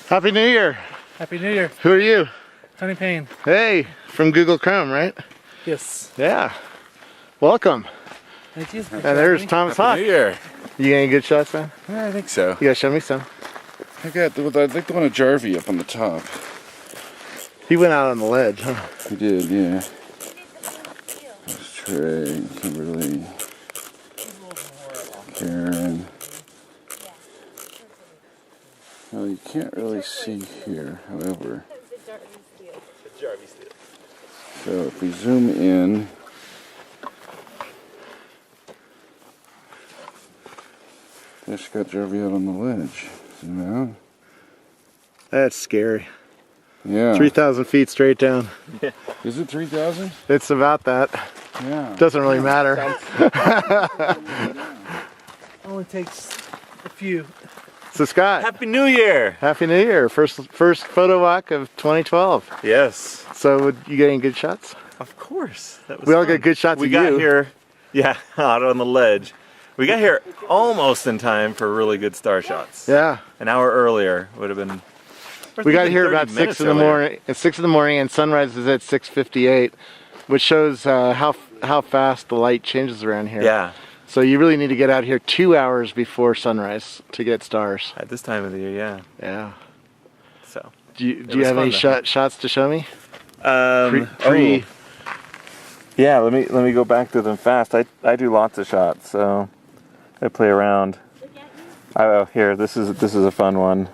Happy New Year. Happy New Year. Who are you? Tony Payne. Hey, from Google Chrome, right? Yes. Yeah. Welcome. Thank you. And there's Thomas Hawk. New Year. You got any good shots, man? Yeah, I think so. You gotta show me some. I like the one of Jarvie up on the top. He went out on the ledge, huh? He did, yeah. Trey, Kimberly, Karen. Well, you can't really see here, however. So if we zoom in, just got Jarvie out on the ledge. Zoom out. That's scary. Yeah. 3,000 feet straight down. Yeah. Is it 3,000? It's about that. Yeah. Doesn't really matter. Only takes a few. So Scott. Happy New Year. Happy New Year. First photo walk of 2012. Yes. So you getting good shots? Of course. That was We all fun. got good shots We of got you. here, yeah, out on the ledge. We got here almost in time for really good star shots. Yeah. An hour earlier would have been. We got here about 6 in the morning. It's 6 in the morning, and sunrise is at 6:58, which shows how fast the light changes around here. Yeah. So you really need to get out here 2 hours before sunrise to get stars. At this time of the year, yeah. Yeah. So. Do you have any shots to show me? Yeah, let me go back to them fast. I do lots of shots, so I play around. Oh, here, this is a fun one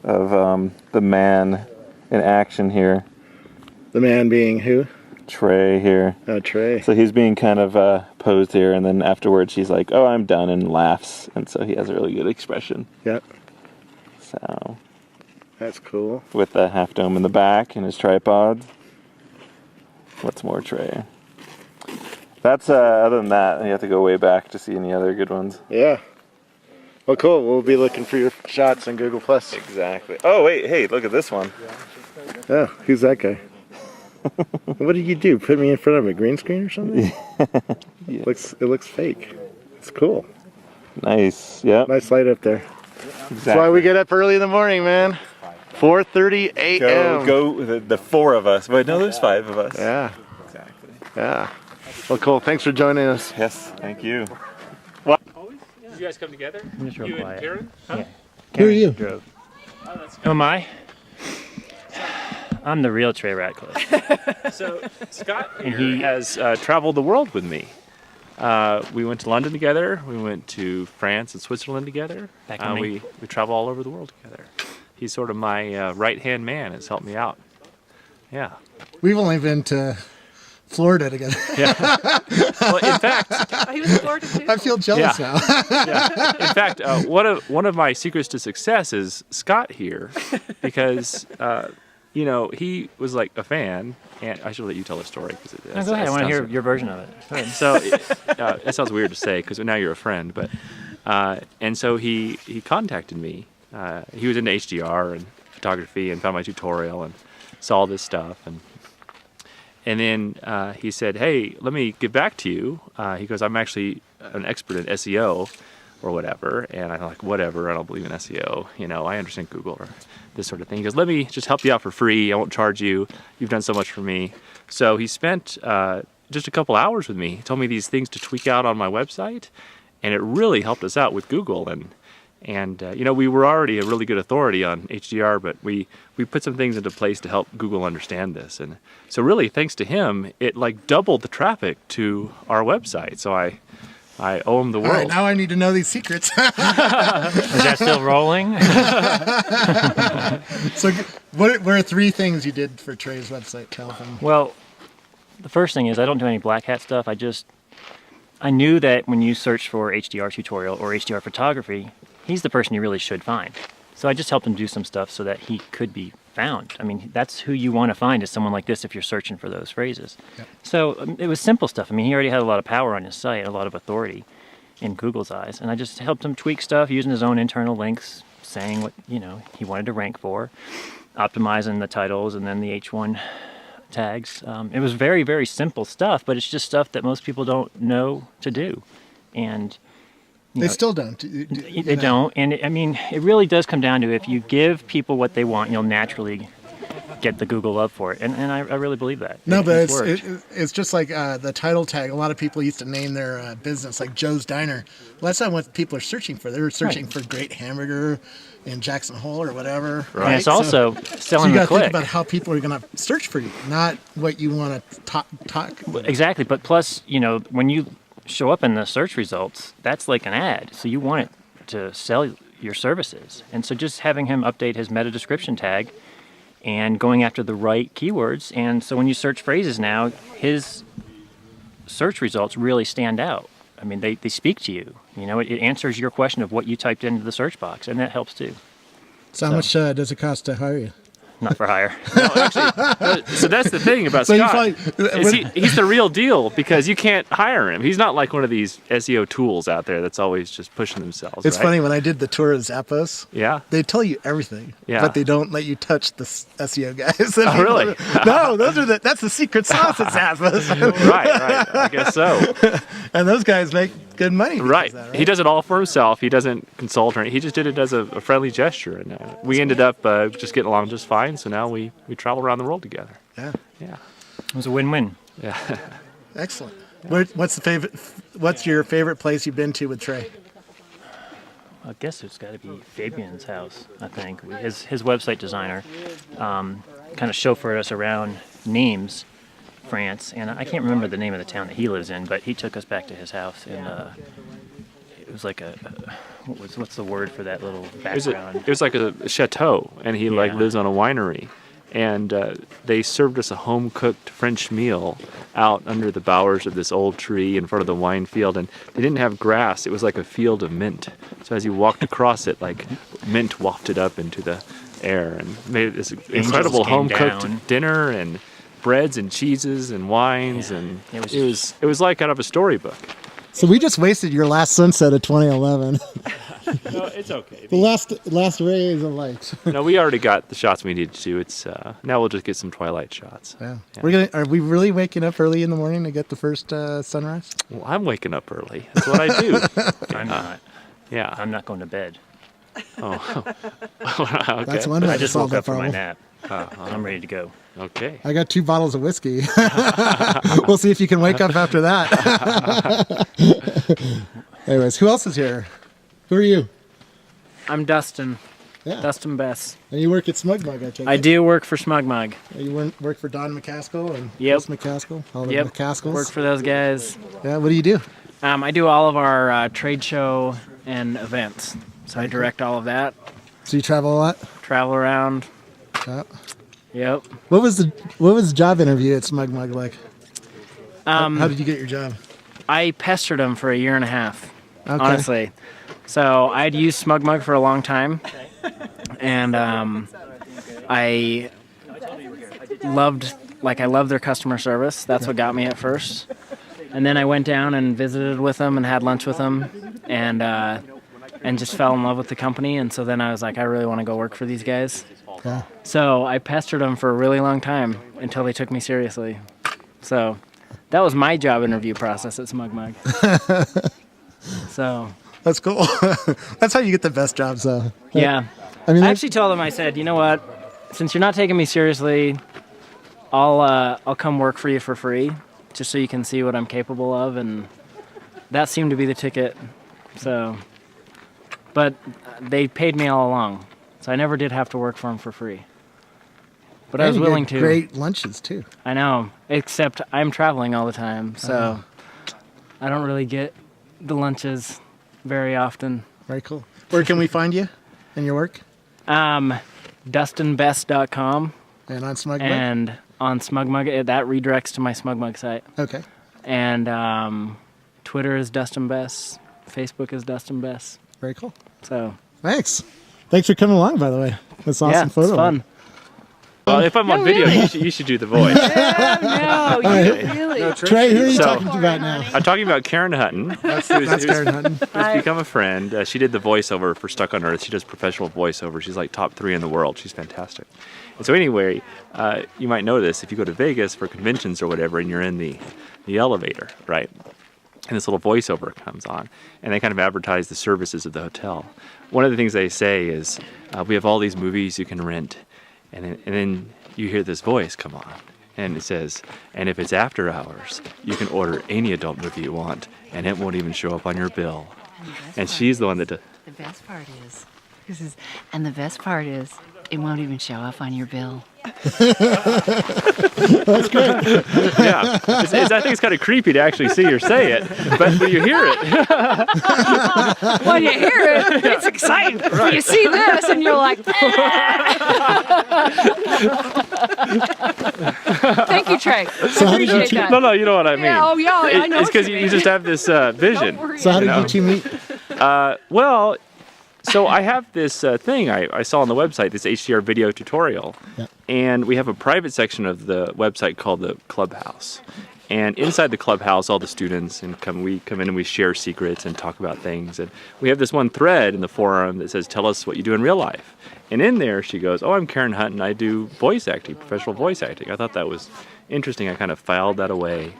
of the man in action here. The man being who? Trey here. Oh, Trey. So he's being kind of posed here, and then afterwards he's like, "Oh, I'm done," and laughs, and so he has a really good expression. Yep. So. That's cool. With the half dome in the back and his tripod. What's more, Trey? That's other than that, you have to go way back to see any other good ones. Yeah. Well, cool. We'll be looking for your shots on Google Plus. Exactly. Oh wait, hey, look at this one. Oh, who's that guy? What did you do? Put me in front of a green screen or something? Yeah. It looks fake. It's cool. Nice. Yeah. Nice light up there. Exactly. That's why we get up early in the morning, man. 4:30 a.m. Go the four of us. But no, there's five of us. Yeah. Exactly. Yeah. Well, cool. Thanks for joining us. Yes, thank you. What? Did you guys come together? I'm just real You quiet. and Karen? Huh? Who are you? Drove. Who am I? I'm the real Trey Ratcliffe. So Scott And here he- has traveled the world with me. We went to London together. We went to France and Switzerland together. Back on me. We travel all over the world together. He's sort of my right-hand man. Has helped me out. Yeah. We've only been to Florida together. Yeah. Well, in fact, He was in Florida too. I feel jealous Yeah. now. yeah. In fact, one of my secrets to success is Scott here, because you know, he was like a fan, and I should let you tell the story because No, go ahead. I want to hear your version of it. Go ahead. So that sounds weird to say because now you're a friend, but and so he contacted me. He was into HDR and photography and found my tutorial and saw all this stuff, and then he said, "Hey, let me get back to you." He goes, "I'm actually an expert in SEO or whatever," and I'm like, "Whatever, I don't believe in SEO. You know, I understand Google or this sort of thing." He goes, "Let me just help you out for free. I won't charge you. You've done so much for me." So he spent just a couple hours with me. He told me these things to tweak out on my website, and it really helped us out with Google. And you know, we were already a really good authority on HDR, but we put some things into place to help Google understand this. And so really, thanks to him, it like doubled the traffic to our website. So I owe him the All world. right, now I need to know these secrets. Is that still rolling? So, what are three things you did for Trey's website? Tell them. Well, the first thing is I don't do any black hat stuff. I knew that when you search for HDR tutorial or HDR photography, he's the person you really should find. So I just helped him do some stuff so that he could be found. I mean, that's who you want to find, is someone like this if you're searching for those phrases. Yep. So it was simple stuff. I mean, he already had a lot of power on his site, a lot of authority in Google's eyes. And I just helped him tweak stuff using his own internal links, saying what, you know, he wanted to rank for, optimizing the titles and then the H1 tags. It was very, very simple stuff, but it's just stuff that most people don't know to do. And They still don't. they don't. And I mean, it really does come down to, if you give people what they want, you'll naturally get the Google love for it. And I really believe that. No, but worked. it's just like the title tag. A lot of people used to name their business like Joe's Diner. Well, that's not what people are searching for. They're searching for great hamburger in Jackson Hole or whatever. Right. And it's also selling so you the got to click. think about how people are going to search for you, not what you want to talk. Exactly. But plus, you know, when you show up in the search results, that's like an ad. So you want it to sell your services. And so just having him update his meta description tag and going after the right keywords. And so when you search phrases now, his search results really stand out. I mean, they speak to you. You know, it answers your question of what you typed into the search box, and that helps too. So how much does it cost to hire you? Not for hire. No, actually, so that's the thing about So you Scott. probably- Is he's the real deal because you can't hire him. He's not like one of these SEO tools out there that's always just pushing themselves. It's right? funny, when I did the tour of Zappos, Yeah. they tell you everything, Yeah. but they don't let you touch the SEO guys. Oh, really? No, that's the secret sauce at Zappos. right. I guess so. And those guys make good money. because Right. of that, He does it all for himself. He doesn't consult or anything. He just did it as a friendly gesture, and we ended up just getting along just fine. So now we travel around the world together. Yeah. Yeah. It was a win-win. Yeah. Excellent. What's your favorite place you've been to with Trey? I guess it's got to be Fabian's house, I think. His website designer kind of chauffeured us around Nimes, France, and I can't remember the name of the town that he lives in, but he took us back to his house, and it was like what's the word for that little background? It was like a chateau, and he like lives on a winery. And they served us a home-cooked French meal out under the bowers of this old tree in front of the wine field. And they didn't have grass. It was like a field of mint. So as you walked across it, like mint wafted up into the air and made this incredible came home-cooked down. dinner and breads and cheeses and wines. And it was like out of a storybook. So we just wasted your last sunset of 2011. No, it's okay. The last rays of light. No, we already got the shots we needed to. It's now we'll just get some twilight shots. Yeah. Yeah. Are we really waking up early in the morning to get the first sunrise? Well, I'm waking up early. That's what I do. I'm not. Yeah. I'm not going to bed. Oh, okay. That's one way I to just solve woke that up from my problem. nap. I'm ready to go. Okay. I got 2 bottles of whiskey. We'll see if you can wake up after that. Anyways, who else is here? Who are you? I'm Dustin. Yeah. Dustin Bess. And you work at SmugMug, I take I it? do work for SmugMug. You work for Don McCaskill and Yep. Chris McCaskill? All the Yep. McCaskills? Work for those guys. Yeah, what do you do? I do all of our trade show and events. So I direct all of that. So you travel a lot? Travel around. Yeah. Yep. What was the job interview at SmugMug like? How did you get your job? I pestered them for 1.5 years. Okay. Honestly. So I'd used SmugMug for a long time. And I loved their customer service. That's what got me at first. And then I went down and visited with them and had lunch with them and just fell in love with the company. And so then I was like, I really want to go work for these guys. Yeah. So I pestered them for a really long time until they took me seriously. So that was my job interview process at SmugMug. So that's cool. That's how you get the best jobs, though. yeah. I mean, I actually told them, I said, you know what? Since you're not taking me seriously, I'll come work for you for free, just so you can see what I'm capable of. And that seemed to be the ticket. So, but they paid me all along, so I never did have to work for them for free. But I was you get willing to. Great lunches too. I know, except I'm traveling all the time, so I don't really get the lunches very often. Very cool. Where can we find you and your work? DustinBest.com. And on SmugMug? And on SmugMug, that redirects to my SmugMug site. Okay. And Twitter is Dustin Best. Facebook is Dustin Best. Very cool. So. Thanks for coming along, by the way. That's an awesome photo. It's fun. Well, if I'm on video, you should do the voice. No, really. No, Trey, who are you talking about now? I'm talking about Karen Hutton. That's Karen Hutton. Who's become a friend. She did the voiceover for Stuck on Earth. She does professional voiceover. She's like top 3 in the world. She's fantastic. And so anyway, you might know this if you go to Vegas for conventions or whatever, and you're in the elevator, right? And this little voiceover comes on, and they kind of advertise the services of the hotel. One of the things they say is, we have all these movies you can rent. And then you hear this voice come on, and it says, and if it's after hours, you can order any adult movie you want, and it won't even show up on your bill. And she's the one that does. The best part is, and the best part is, it won't even show up on your bill. That's great. Yeah, I think it's kind of creepy to actually see her say it, but when you hear it, When you hear it, it's exciting. When you see this and you're like, thank you, Trey. So how did you Appreciate two- that. no, you know what I mean. Yeah, oh, yeah, I know It's what because you you mean. just have this vision. So how did know? you two meet? Well, so I have this thing I saw on the website, this HDR video tutorial, and we have a private section of the website called the Clubhouse. And inside the Clubhouse, all the students we come in and we share secrets and talk about things. And we have this one thread in the forum that says, "Tell us what you do in real life." And in there, she goes, "Oh, I'm Karen Hutton. I do voice acting, professional voice acting." I thought that was interesting. I kind of filed that away.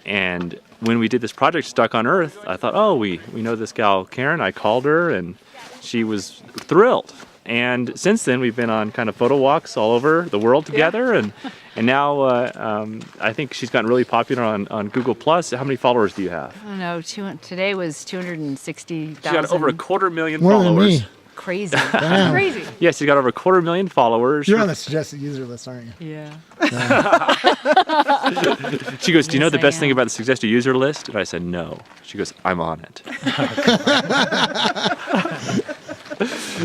And when we did this project, Stuck on Earth, I thought, oh, we know this gal, Karen. I called her, and she was thrilled. And since then, we've been on kind of photo walks all over the world together. And now I think she's gotten really popular on Google+. How many followers do you have? I don't know, today was 260,000. She's got over 250,000 More than followers. me. Crazy. Damn. Crazy. Yes, she's got over 250,000 followers. You're on the suggested user list, aren't you? Yeah. She goes, "Do you know Yes, the I best thing am. about the suggested user list?" And I said, "No." She goes, "I'm on it."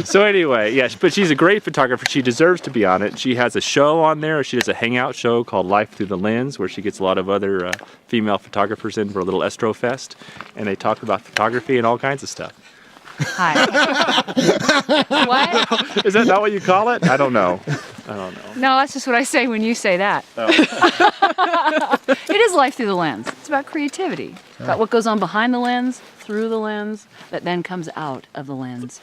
So anyway, yes, but she's a great photographer. She deserves to be on it. She has a show on there. She does a hangout show called Life Through the Lens, where she gets a lot of other female photographers in for a little Estro Fest, and they talk about photography and all kinds of stuff. Hi. What? Is that not what you call it? I don't know. No, that's just what I say when you say that. Oh. It is life through the lens. It's about creativity. About what goes on behind the lens, through the lens, that then comes out of the lens.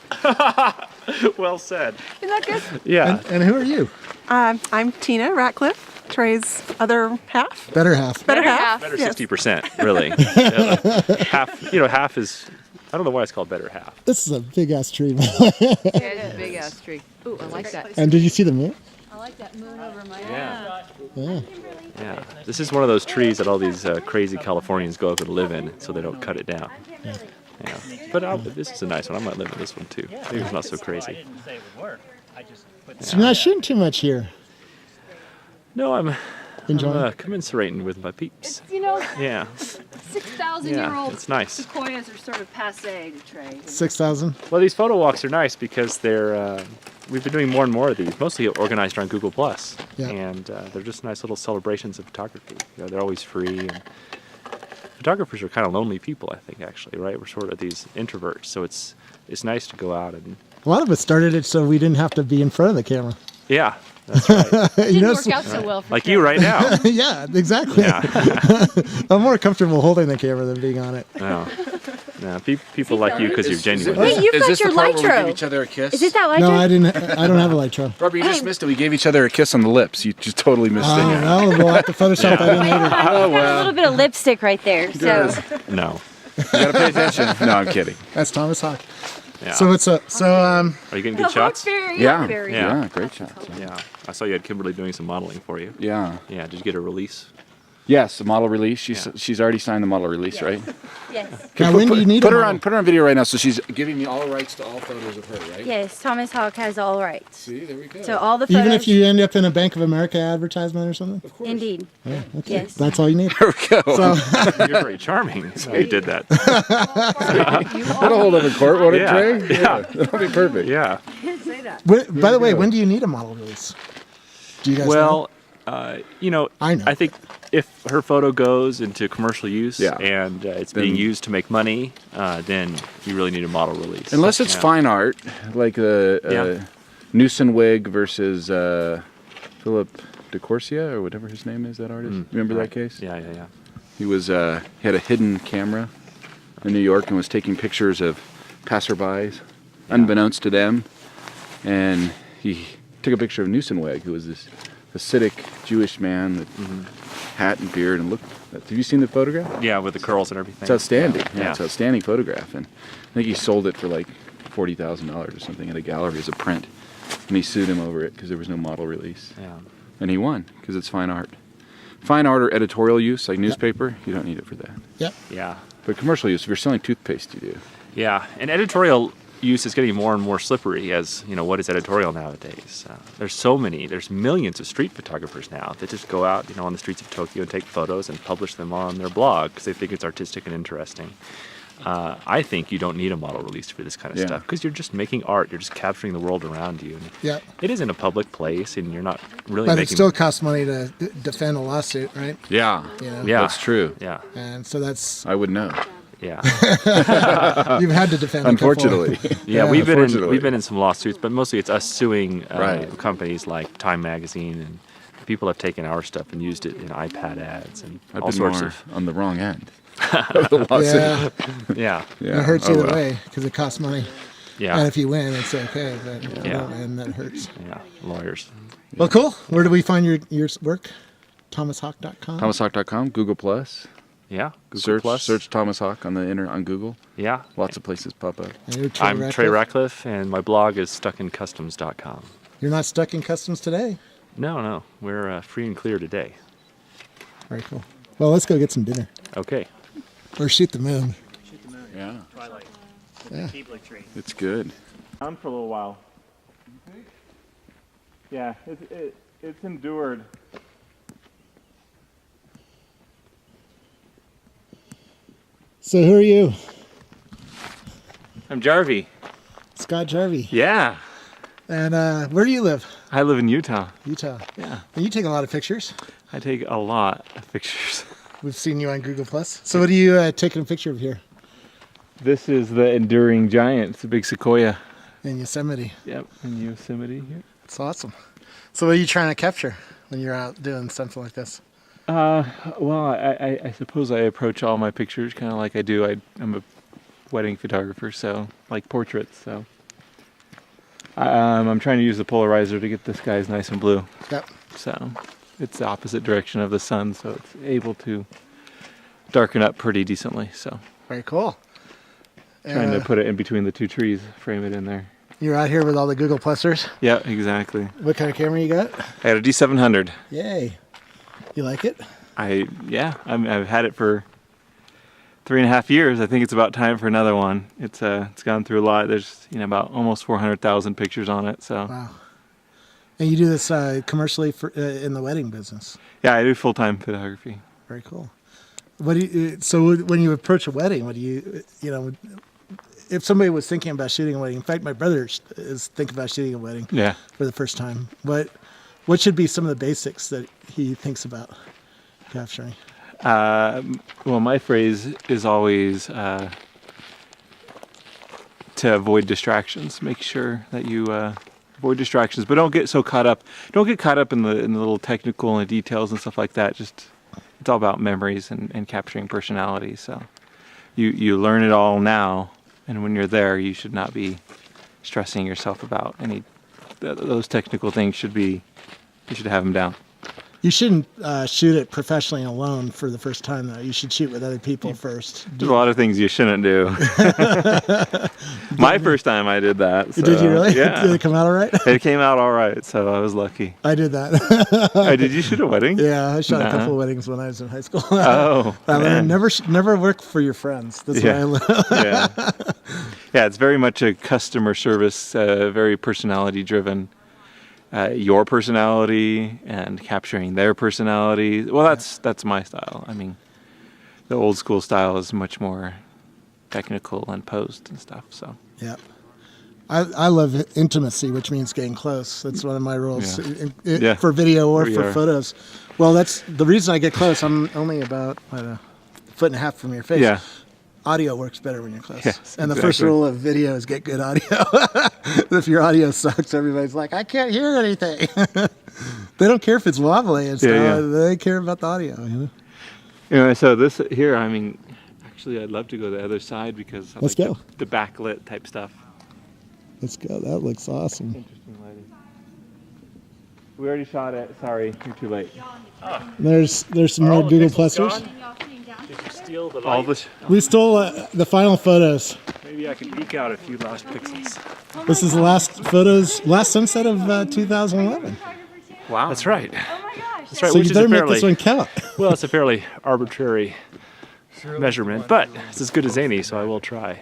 Well said. Isn't that good? Yeah. And who are you? I'm Tina Ratcliffe, Trey's other half. Better half. Better half. Better yes. 60%, really. Half is I don't know why it's called Better Half. This is a big ass tree. Yeah, it's a big ass tree. Ooh, I like that. And did you see the moon? I like that moon over my Yeah. Yeah. Yeah. This is one of those trees that all these crazy Californians go up and live in, so they don't cut it down. Yeah. Yeah. But this is a nice one. I might live in this one too. Maybe it's not so crazy. So you're not shooting too much here. No, I'm enjoying commiserating with my peeps. You know, Yeah. 6,000-year-old it's nice. sequoias are sort of passé to Trey. 6,000. Well, these photo walks are nice because they're. We've been doing more and more of these, mostly organized around Google Plus, Yeah. and they're just nice little celebrations of photography. You know, they're always free. And photographers are kind of lonely people, I think, actually, right? We're sort of these introverts, so it's nice to go out and. A lot of us started it so we didn't have to be in front of the camera. Yeah, that's right. Didn't work out so well for like Trey. you right now. Yeah, exactly. Yeah. I'm more comfortable holding the camera than being on it. No, no, people like you because you're genuine. Wait, you've is got this your the part where we Lytro. give each other a kiss? Is it that No, Lytro? I didn't. I don't have a Lytro. Robert, you just missed it. We gave each other a kiss on the lips. You just totally missed Oh, it. well, we'll have to Photoshop that in later. Oh, A little bit of lipstick right there. So No. You gotta pay attention. No, I'm kidding. That's Thomas Hawk. Yeah. So it's a Are you getting good shots? Yeah, great shots. Yeah. I saw you had Kimberly doing some modeling for you. Yeah. Yeah. Did you get a release? Yes, the model release. She's already signed the model release, right? yes. Now, when do you need put a her model? on video right now. So she's giving me all rights to all photos of her, right? Yes, Thomas Hawk has all rights. See, there we go. So all the photos. Even if you end up in a Bank of America advertisement or something? Of course. Indeed. Yeah, okay. Yes. That's all you need. There we go. So, You're very charming. So you did that. That'll hold up in court, won't it, Yeah. Trey? Yeah. That'll be perfect. Yeah. Say that. by the way, when do you need a model release? Do you guys know? Well, you know, I know. I think if her photo goes into commercial use Yeah. and it's being used to make money, then you really need a model release. Unless it's Yeah. fine art, like the Newson wig versus Philip DeCorsia or whatever his name is, that artist. Remember that case? Yeah. He was he had a hidden camera in New York and was taking pictures of passerbys, unbeknownst to them, and he took a picture of Newsonweg, who was this Hasidic Jewish man with hat and beard and look. Have you seen the photograph? Yeah, with the curls and everything. It's outstanding. Yeah. Yeah, it's an outstanding photograph, and I think he sold it for like $40,000 or something at a gallery as a print, and he sued him over it because there was no model release. Yeah. And he won because it's fine art. Fine art or editorial use, like newspaper, you don't need it for that. Yep. Yeah. But commercial use, if you're selling toothpaste, you do. Yeah, and editorial use is getting more and more slippery as, you know, what is editorial nowadays? There's millions of street photographers now that just go out, you know, on the streets of Tokyo and take photos and publish them on their blog because they think it's artistic and interesting. I think you don't need a model release for this kind of stuff because you're just making art. You're just capturing the world around you. And Yeah. it is in a public place, and you're not really But making. it still costs money to defend a lawsuit, right? Yeah. You know? Yeah. That's true. Yeah. And so that's. I would know. Yeah. You've had to defend it Unfortunately. before. Yeah, we've been in some lawsuits, but mostly it's us suing companies like Time Magazine, and people have taken our stuff and used it in iPad ads and I've all been sorts more of. on the wrong end of the lawsuit. Yeah. It hurts either way because it costs money. Yeah. And if you win, it's okay. But if you Yeah. don't win, that hurts. Yeah, lawyers. Well, cool. Where do we find your work? ThomasHawk.com? ThomasHawk.com, Google Plus. Yeah, Google Search Thomas Hawk on Google. Yeah. Lots of places pop up. And you're Trey I'm Trey Ratcliffe, and my blog is stuckincustoms.com. You're not stuck in customs today? No. We're free and clear today. Very cool. Well, let's go get some dinner. Okay. Or shoot the moon. Yeah. Twilight. Yeah. Keebler tree. It's good. On for a little while. Yeah, it's endured. So who are you? I'm Jarvie. Scott Jarvie. Yeah. And where do you live? I live in Utah. Utah. Yeah. And you take a lot of pictures. I take a lot of pictures. We've seen you on Google Plus. So what are you taking a picture of here? This is the enduring giant. It's a big sequoia. In Yosemite. Yep, in Yosemite here. That's awesome. So what are you trying to capture when you're out doing something like this? Well, I suppose I approach all my pictures kind of like I do. I'm a wedding photographer, so like portraits. So I'm trying to use the polarizer to get the skies nice and blue. Yep. So it's the opposite direction of the sun, so it's able to darken up pretty decently. So very cool. Trying to put it in between the two trees, frame it in there. You're out here with all the Google Plusers. Yeah, exactly. What kind of camera you got? I had a D700. Yay. You like it? I've had it for 3.5 years. I think it's about time for another one. It's gone through a lot. There's about almost 400,000 pictures on it. So. Wow. And you do this commercially in the wedding business? Yeah, I do full-time photography. Very cool. What do you? So when you approach a wedding, what do you? If somebody was thinking about shooting a wedding, in fact, my brother is thinking about shooting a wedding. Yeah. For the first time, what should be some of the basics that he thinks about capturing? Well, my phrase is always to avoid distractions. Make sure that you avoid distractions, but don't get so caught up. Don't get caught up in the little technical and details and stuff like that. Just it's all about memories and capturing personality. So you learn it all now, and when you're there, you should not be stressing yourself about any those technical things. You should have them down. You shouldn't shoot it professionally alone for the first time, though. You should shoot with other people first. There's a lot of things you shouldn't do. My first time I did that. So, did you really? Yeah. Did it come out all right? It came out all right, so I was lucky. I did that. Oh, did you shoot a wedding? Yeah, I shot a couple of weddings when I was in high school. Oh, I learned never work for your friends. That's what I learned. Yeah, it's very much a customer service, very personality driven. Your personality and capturing their personality. Well, that's my style. I mean, the old school style is much more technical and posed and stuff. So yeah, I love intimacy, which means getting close. That's one of my rules for video or for photos. Well, that's the reason I get close. I'm only about a foot and a half from your face. Yeah. Audio works better when you're close. Yes, and the first rule of video is get good audio. If your audio sucks, everybody's like, I can't hear anything. They don't care if it's wobbly and stuff. Yeah. They care about the audio. So this here, I mean, actually, I'd love to go to the other side because I Let's go. The backlit type stuff. Let's go. That looks awesome. Interesting lighting. We already shot it. Sorry, you're too late. Oh. There's some more Google Plusers. Did you steal the light? We stole the final photos. Maybe I can eke out a few lost pixels. This is the last sunset of 2011. Wow. That's right. That's right. So which you better is make this one count. Well, it's a fairly arbitrary measurement, but it's as good as any, so I will try.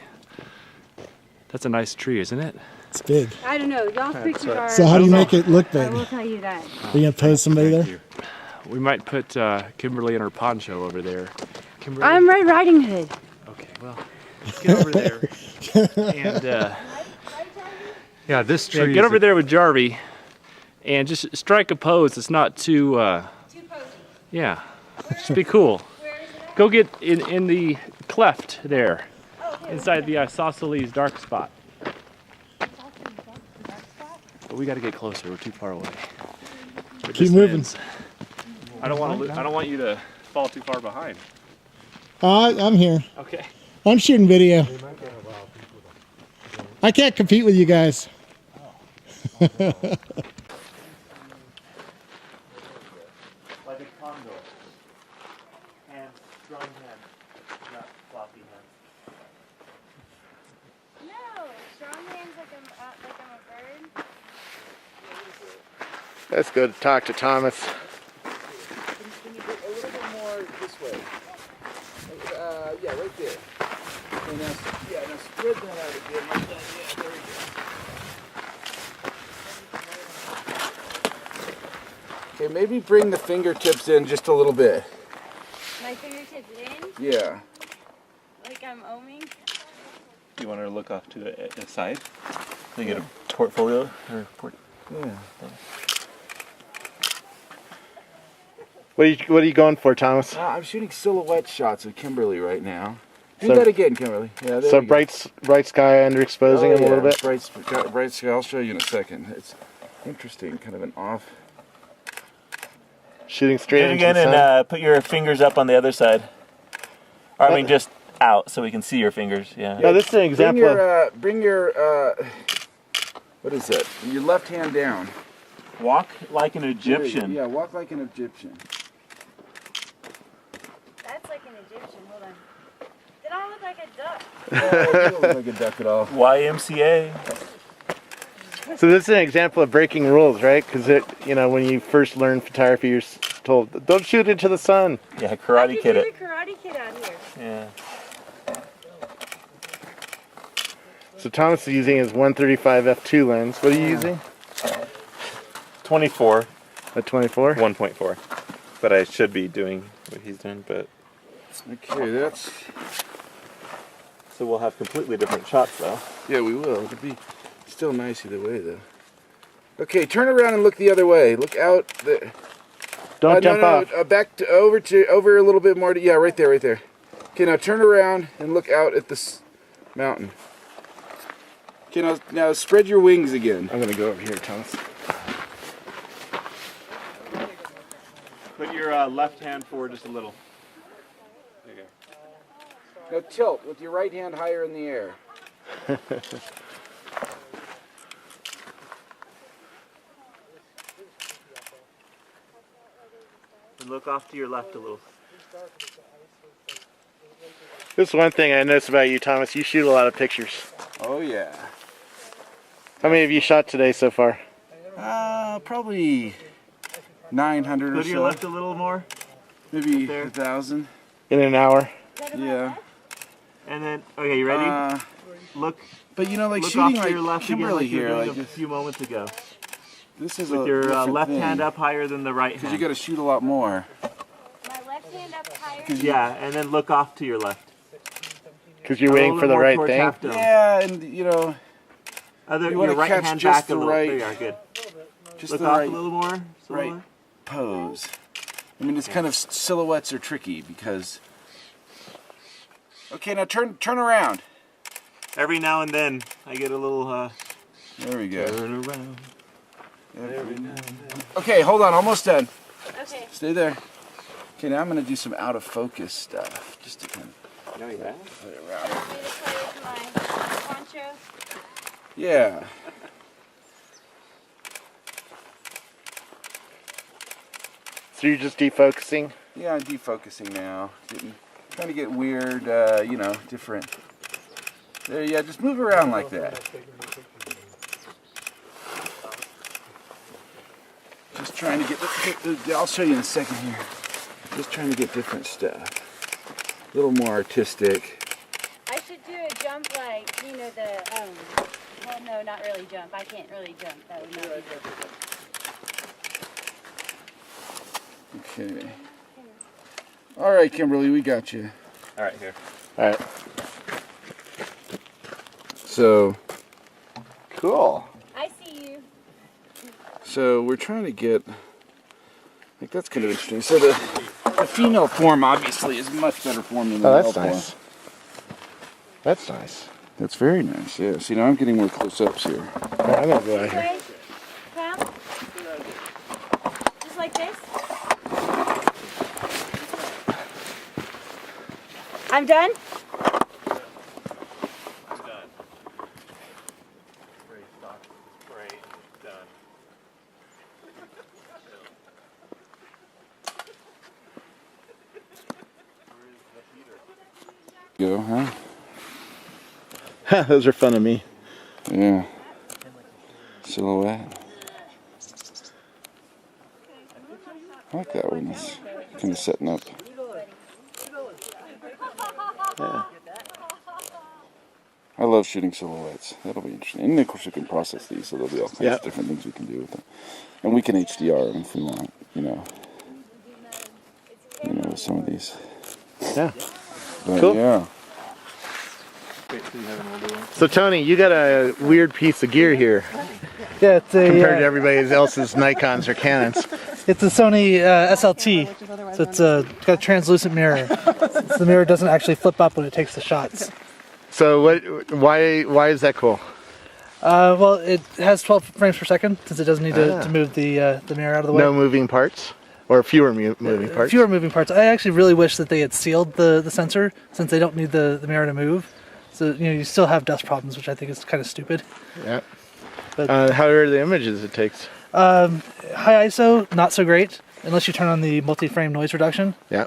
That's a nice tree, isn't it? It's big. I don't know. Y'all's pictures are. So how do you make it look big? I will tell you that. Are you gonna pose somebody there? We might put Kimberly in her poncho over there. Kimberly? I'm Red Riding Hood. Okay, well, get over there. And yeah, this tree. get over there with Jarvie, and just strike a pose that's not too. Too posy. Yeah, just be cool. Go get in the cleft there, inside the isosceles dark spot. But we got to get closer. We're too far away. Keep moving. I don't want you to fall too far behind. I'm here. Okay. I'm shooting video. I can't compete with you guys. Like a condor. Hands, strong hands, not floppy hands. No, strong hands like I'm a bird. Let's go talk to Thomas. Can you go a little bit more this way? Yeah, right there. And now spread that out again like that. Yeah, there we go. Okay, maybe bring the fingertips in just a little bit. My fingertips in? Yeah. Like I'm oming? You want her to look off to the side? They get a portfolio or yeah. What are you going for, Thomas? I'm shooting silhouette shots of Kimberly right now. Do So- that again, Kimberly. Yeah, there So we go. bright sky underexposing him a little bit. Bright sky. I'll show you in a second. It's interesting, kind of an off. Shooting straight Do it into again the sun. and put your fingers up on the other side. Or, I mean, just out so we can see your fingers. Yeah. No, this is an example of... Bring your what is that? Your left hand down. Walk like an Egyptian. Yeah, walk like an Egyptian. That's like an Egyptian. Hold on. Did I look like don't look like a duck at all. YMCA. So this is an example of breaking rules, right? Because when you first learn photography, you're told, don't shoot into the sun. Yeah, Karate Kid it. Karate Kid out here. Yeah. So Thomas is using his 135 f2 lens. What are you using? 24. A 24? 1.4. But I should be doing what he's doing, but... Okay, that's... So we'll have completely different shots, though. Yeah, we will. It'll be still nice either way, though. Okay, turn around and look the other way. Look out. Don't jump off. Back to over a little bit more. Yeah, right there, right there. Okay, now turn around and look out at this mountain. Okay, now spread your wings again. I'm gonna go over here, Thomas. Put your left hand forward just a little. There you go. Now tilt with your right hand higher in the air. And look off to your left a little. This is one thing I noticed about you, Thomas. You shoot a lot of pictures. Oh, yeah. How many have you shot today so far? Probably 900 or so. Go to your left a little more. Maybe 1,000. In an hour? Yeah. And then, okay, you ready? Look. But you know, like look shooting off to your left Kimberly again, like you were here, doing a few moments ago. This is with your left hand up higher than the right hand. Because you got to shoot a lot more. My left hand up higher. Yeah, and then look off to your left. Because you're waiting for the right thing? Yeah, and you know, your right catch hand just back a the little. right, There you are, good. Just look the off right, a little more. Right pose. I mean, it's kind of silhouettes are tricky because. Okay, now turn around. Every now and then, I get a little. There we go. Turn around. Every now and then. Okay, hold on, almost done. Okay. Stay there. Okay, now I'm going to do some out of focus stuff, just to kind of. No, you have. Put it around. Want me to play with my poncho? Yeah. So you're just defocusing? Yeah, I'm defocusing now. Trying to get weird, you know, different. There, yeah, just move around like that. Just trying to get, I'll show you in a second here. Just trying to get different stuff. A little more artistic. I should do a jump like, you know, well, no, not really jump. I can't really jump. That would not be good. Okay. All right, Kimberly, we got you. All right, here. All right. So. Cool. I see you. So we're trying to get, like that's kind of interesting. So the female form obviously is much better form than the male form. Nice. That's nice. That's very nice, yeah. See, now I'm getting more close-ups here. Yeah, I'm going to go out here. Pam? Just like this? I'm done? Go, huh? Those are fun of me. Yeah. Silhouette. I like that one. It's kind of setting up. Yeah. I love shooting silhouettes. That'll be interesting. And of course, we can process these, so there'll be all kinds of different things we can do with them. And we can HDR them if we want, you know, with some of these. Yeah. But cool. Yeah. So Tony, you got a weird piece of gear here. Yeah, it's a compared to everybody else's Nikons or Canons. It's a Sony SLT, so it's got a translucent mirror. So the mirror doesn't actually flip up when it takes the shots. So why is that cool? Well, it has 12 frames per second since it doesn't need to move the mirror out of the way. No moving parts? Or fewer moving parts? Fewer moving parts. I actually really wish that they had sealed the sensor since they don't need the mirror to move. So you still have dust problems, which I think is kind of stupid. Yeah. But how are the images it takes? High ISO, not so great. unless you turn on the multi-frame noise reduction. Yeah.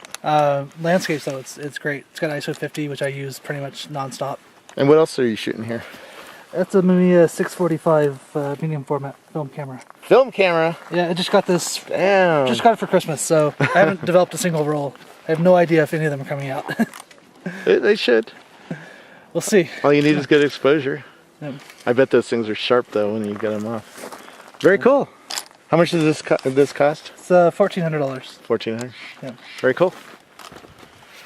Landscapes though, it's great. It's got ISO 50, which I use pretty much nonstop. And what else are you shooting here? That's a Mamiya 645 medium format film camera. Film camera? Yeah, I just got this. Damn. Just got it for Christmas, so I haven't developed a single roll. I have no idea if any of them are coming out. They should. We'll see. All you need is good exposure. Yep. I bet those things are sharp though when you get them off. Very cool. How much does this cost? It's $1,400. $1,400. Yeah. Very cool.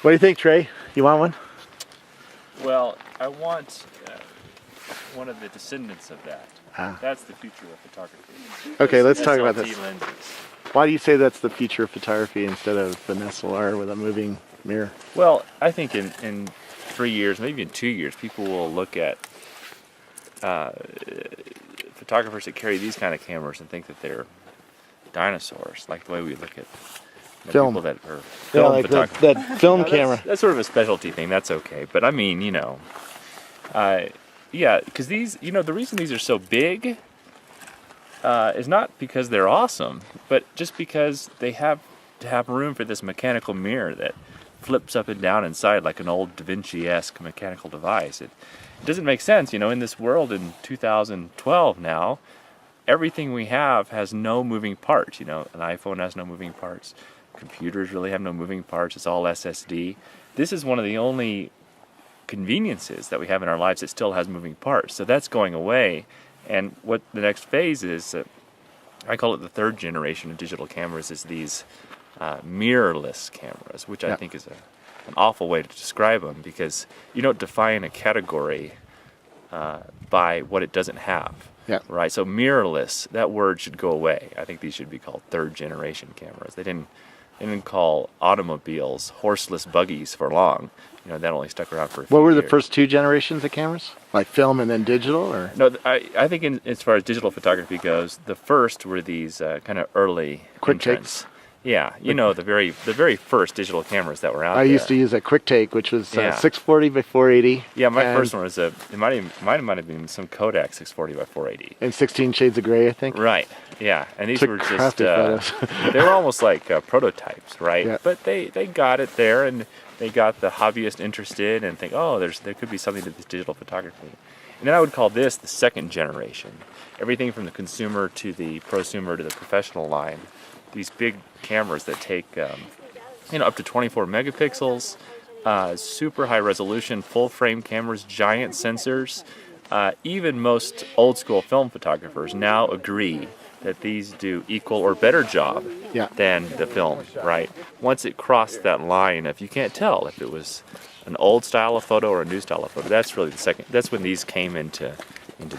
What do you think, Trey? You want one? Well, I want one of the descendants of that. That's the future of photography. Okay, let's talk about this. SLT lenses. Why do you say that's the future of photography instead of an SLR with a moving mirror? Well, I think in 3 years, maybe in 2 years, people will look at photographers that carry these kind of cameras and think that they're dinosaurs, like the way we look at film. people that are film like photographers. that film camera. That's sort of a specialty thing. That's okay. But I mean, yeah, because these, the reason these are so big is not because they're awesome, but just because they have to have room for this mechanical mirror that flips up and down inside like an old Da Vinci-esque mechanical device. It doesn't make sense, in this world in 2012 now, everything we have has no moving parts. An iPhone has no moving parts. Computers really have no moving parts. It's all SSD. This is one of the only conveniences that we have in our lives that still has moving parts. So that's going away. And what the next phase is, I call it the third generation of digital cameras, is these mirrorless cameras, which I think is an awful way to describe them, because you don't define a category by what it doesn't have. Yeah. Right. So mirrorless, that word should go away. I think these should be called third generation cameras. They didn't call automobiles horseless buggies for long. That only stuck around for a few What were the years. first two generations of cameras? Like film and then digital, or? No, I think as far as digital photography goes, the first were these kind of early Quick entrants. takes. Yeah, the very first digital cameras that were out there. I used to use a Quick Take, which was Yeah. 640 by 480. Yeah, my and- first one was it might have been some Kodak 640 by 480. And 16 Shades of Gray, I think. Right. Yeah, and these Took were just crafty photos. they were almost like prototypes, right? Yeah. But they got it there, and they got the hobbyist interested and think, oh, there could be something to this digital photography. And then I would call this the second generation. Everything from the consumer to the prosumer to the professional line. These big cameras that take up to 24 megapixels, super high resolution, full frame cameras, giant sensors. Even most old school film photographers now agree that these do equal or better job than the film, right? Once it crossed that line, if you can't tell if it was an old style of photo or a new style of photo, that's really that's when these came into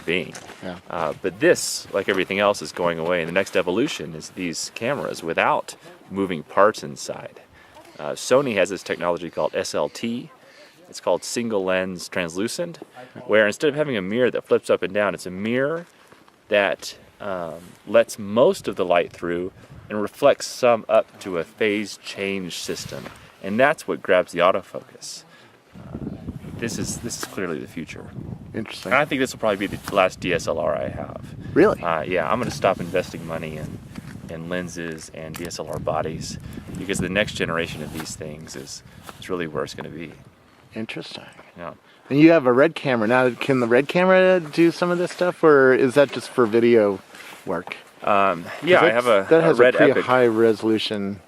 being. Yeah. But this, like everything else, is going away, and the next evolution is these cameras without moving parts inside. Sony has this technology called SLT. It's called single lens translucent, where instead of having a mirror that flips up and down, it's a mirror that lets most of the light through and reflects some up to a phase change system, and that's what grabs the autofocus. This is clearly the future. Interesting. And I think this will probably be the last DSLR I have. Really? Yeah, I'm going to stop investing money in lenses and DSLR bodies, because the next generation of these things is really where it's going to be. Interesting. Yeah. And you have a red camera. Now, can the red camera do some of this stuff, or is that just for video work? Yeah, I have a red a pretty Epic. high resolution.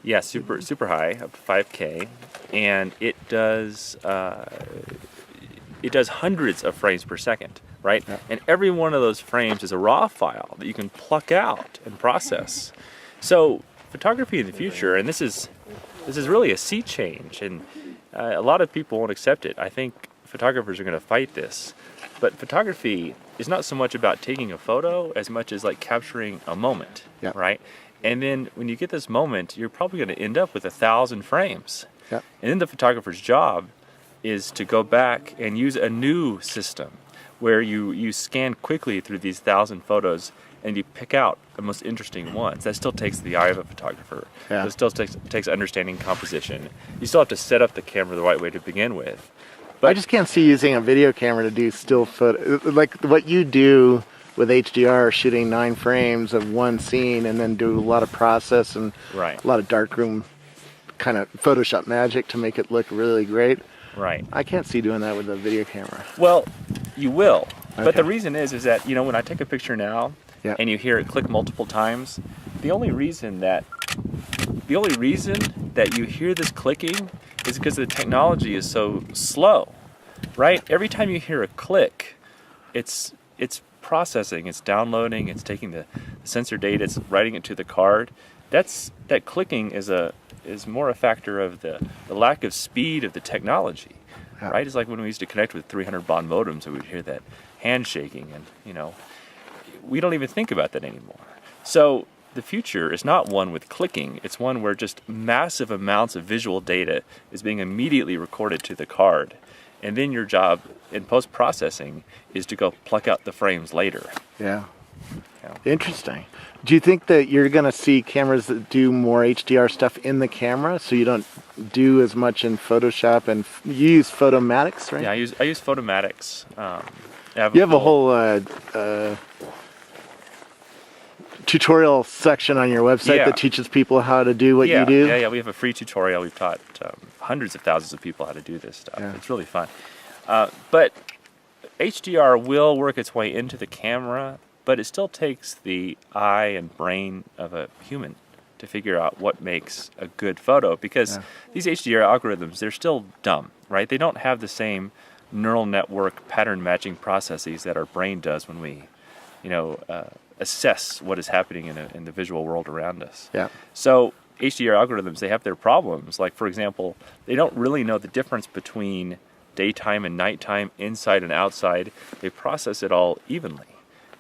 Yeah, super high, up to 5K, and it does hundreds of frames per second, right? Yeah. And every one of those frames is a raw file that you can pluck out and process. So photography in the future, and this is really a sea change, and a lot of people won't accept it. I think photographers are going to fight this, but photography is not so much about taking a photo as much as like capturing a moment, right? And then when you get this moment, you're probably going to end up with 1,000 frames. Yeah. And then the photographer's job is to go back and use a new system where you scan quickly through these 1,000 photos and you pick out the most interesting ones. That still takes the eye of a photographer. Yeah. It still takes understanding composition. You still have to set up the camera the right way to begin with. But I just can't see using a video camera to do still photo. Like what you do with HDR shooting 9 frames of one scene and then do a lot of process and a lot of darkroom kind of Photoshop magic to make it look really great. Right. I can't see doing that with a video camera. Well, you will. Okay. But the reason is that, you know, when I take a picture now and you hear it click multiple times, the only reason that you hear this clicking is because the technology is so slow, right? Every time you hear a click, it's processing, it's downloading, it's taking the sensor data, it's writing it to the card. That clicking is more a factor of the lack of speed of the technology, right? It's like when we used to connect with 300 baud modems and we'd hear that handshaking, and you know, we don't even think about that anymore. So the future is not one with clicking, it's one where just massive amounts of visual data is being immediately recorded to the card. And then your job in post-processing is to go pluck out the frames later. Yeah. Interesting. Do you think that you're going to see cameras that do more HDR stuff in the camera, so you don't do as much in Photoshop, and you use Photomatics, right? Yeah, I use Photomatics. You have a whole tutorial section on your website that teaches people how to do what you do? Yeah, we have a free tutorial. We've taught hundreds of thousands of people how to do this stuff. Yeah. It's really fun. But HDR will work its way into the camera, but it still takes the eye and brain of a human to figure out what makes a good photo, because these HDR algorithms, they're still dumb, right? They don't have the same neural network pattern matching processes that our brain does when we, assess what is happening in the visual world around us. Yeah. So HDR algorithms, they have their problems. Like, for example, they don't really know the difference between daytime and nighttime, inside and outside. They process it all evenly.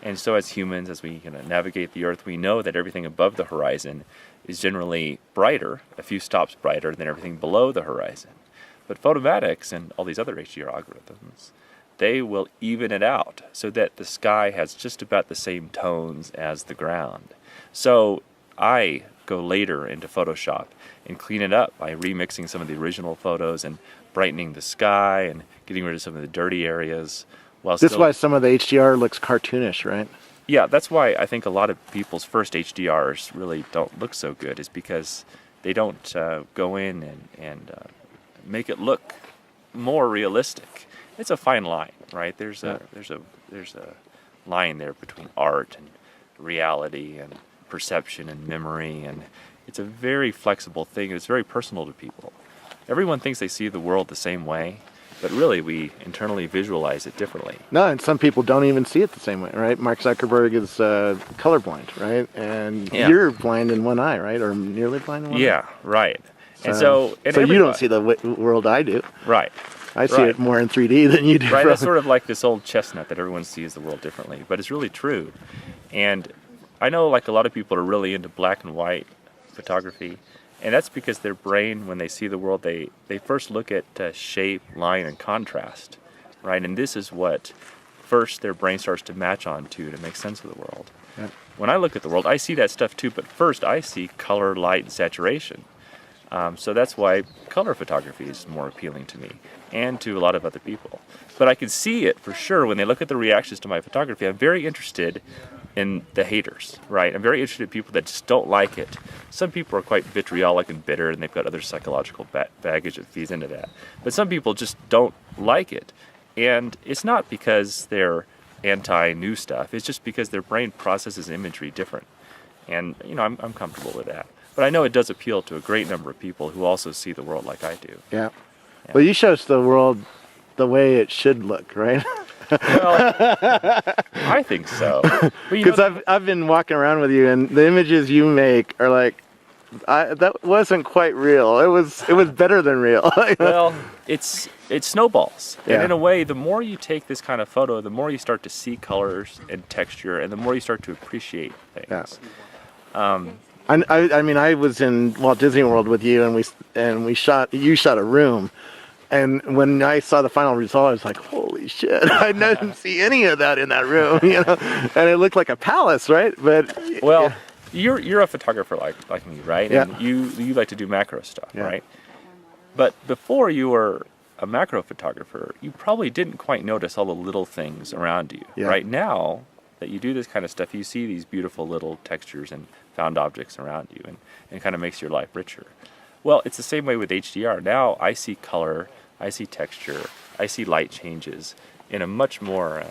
And so as humans, as we navigate the Earth, we know that everything above the horizon is generally brighter, a few stops brighter than everything below the horizon. But Photomatics and all these other HDR algorithms, they will even it out so that the sky has just about the same tones as the ground. So I go later into Photoshop and clean it up by remixing some of the original photos and brightening the sky and getting rid of some of the dirty areas. This is why some of the HDR looks cartoonish, right? Yeah, that's why I think a lot of people's first HDRs really don't look so good, is because they don't go in and make it look more realistic. It's a fine line, right? There's a line there between art and reality and perception and memory, and it's a very flexible thing. It's very personal to people. Everyone thinks they see the world the same way, but really we internally visualize it differently. No, and some people don't even see it the same way, right? Mark Zuckerberg is colorblind, right? And you're blind in one eye, right? Or nearly blind in one eye? Yeah, right. So you don't see the world I do. Right. I see it more in 3D than you do. Right, that's sort of like this old chestnut that everyone sees the world differently, but it's really true. And I know like a lot of people are really into black and white photography, and that's because their brain, when they see the world, they first look at shape, line, and contrast, right? And this is what first their brain starts to match on to make sense of the world. Yeah. When I look at the world, I see that stuff too, but first I see color, light, and saturation. So that's why color photography is more appealing to me and to a lot of other people. But I can see it for sure when they look at the reactions to my photography. I'm very interested in the haters, right? I'm very interested in people that just don't like it. Some people are quite vitriolic and bitter, and they've got other psychological baggage that feeds into that. But some people just don't like it. And it's not because they're anti-new stuff. It's just because their brain processes imagery different. And, I'm comfortable with that. But I know it does appeal to a great number of people who also see the world like I do. Yeah. Well, you show us the world the way it should look, right? Well, I think so. Because I've been walking around with you, and the images you make are like, that wasn't quite real. It was better than real. Well, it snowballs. Yeah. And in a way, the more you take this kind of photo, the more you start to see colors and texture, and the more you start to appreciate things. Yeah. I mean, I was in Walt Disney World with you, and you shot a room, and when I saw the final result, I was like, holy shit! I didn't see any of that in that room, and it looked like a palace, right? But you're a photographer like me, right? Yeah. And you like to do macro stuff, right? But before you were a macro photographer, you probably didn't quite notice all the little things around you. Yeah. Right now, that you do this kind of stuff, you see these beautiful little textures and found objects around you, and it kind of makes your life richer. Well, it's the same way with HDR. Now I see color, I see texture, I see light changes in a much more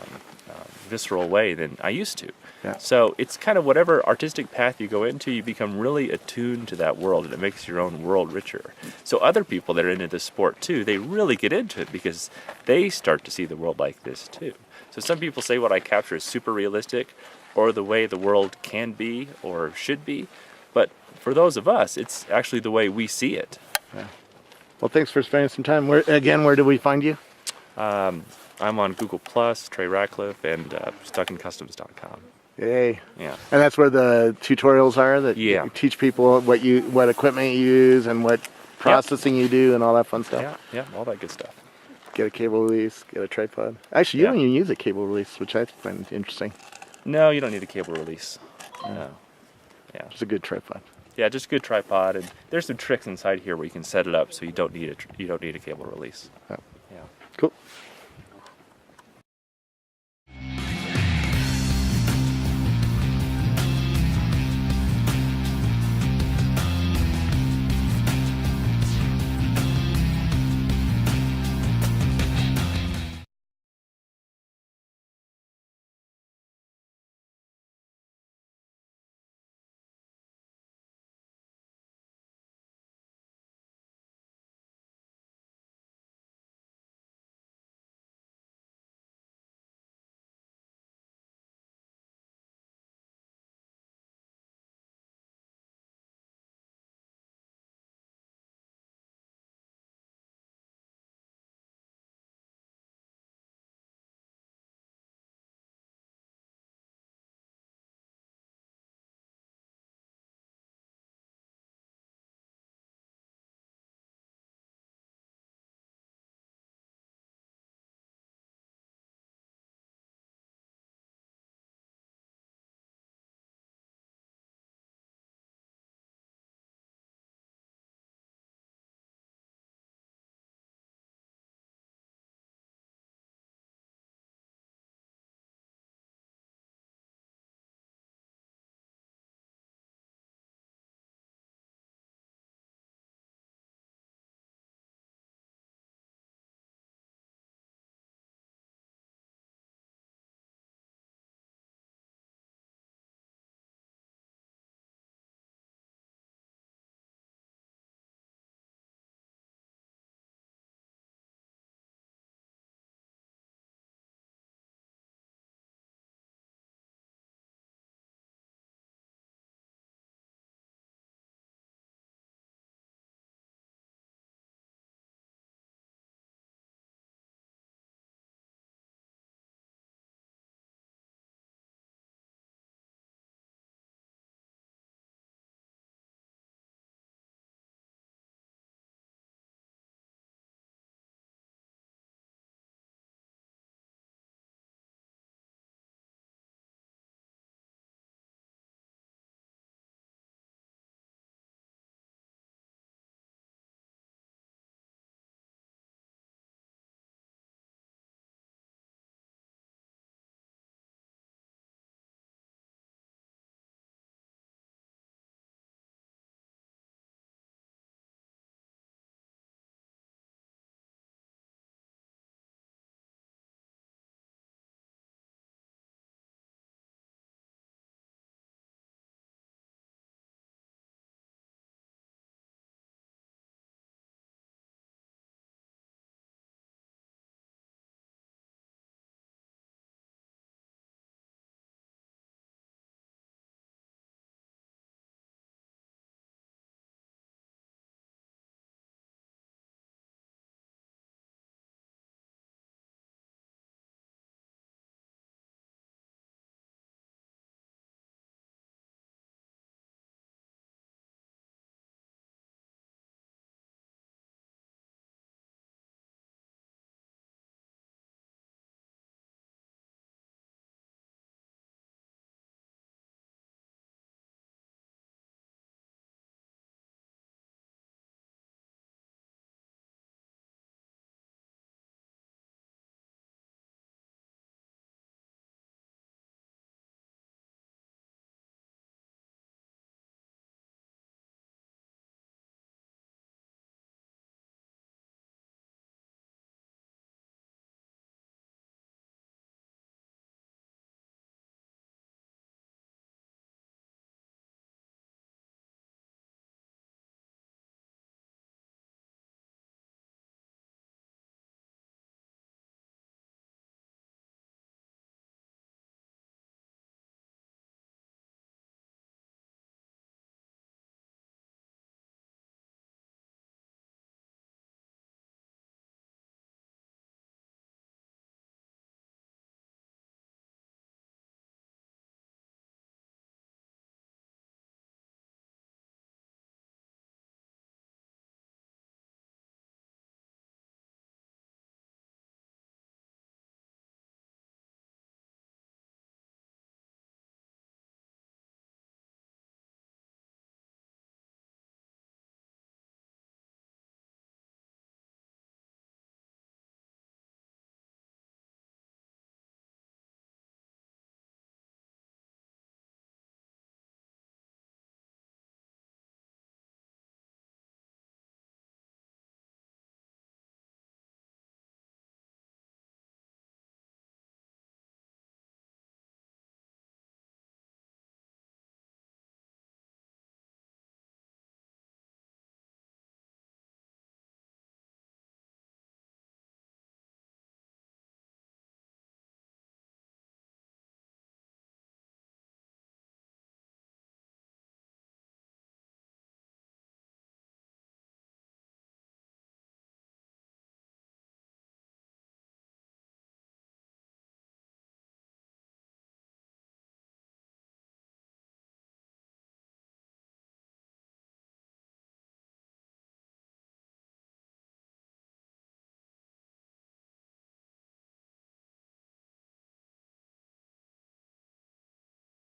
visceral way than I used to. Yeah. So it's kind of whatever artistic path you go into, you become really attuned to that world, and it makes your own world richer. So other people that are into this sport too, they really get into it because they start to see the world like this too. So some people say what I capture is super realistic, or the way the world can be or should be, but for those of us, it's actually the way we see it. Yeah. Well, thanks for spending some time. Where do we find you? I'm on Google+, Trey Ratcliffe, and StuckinCustoms.com. Yay. Yeah. And that's where the tutorials are that you teach people what equipment you use and what processing you do and all that fun stuff. Yeah, all that good stuff. Get a cable release, get a tripod. Actually, you don't even use a cable release, which I find interesting. No, you don't need a cable release. No. Yeah. Just a good tripod. Yeah, just a good tripod, and there's some tricks inside here where you can set it up so you don't need a cable release. Yeah. Yeah. Cool.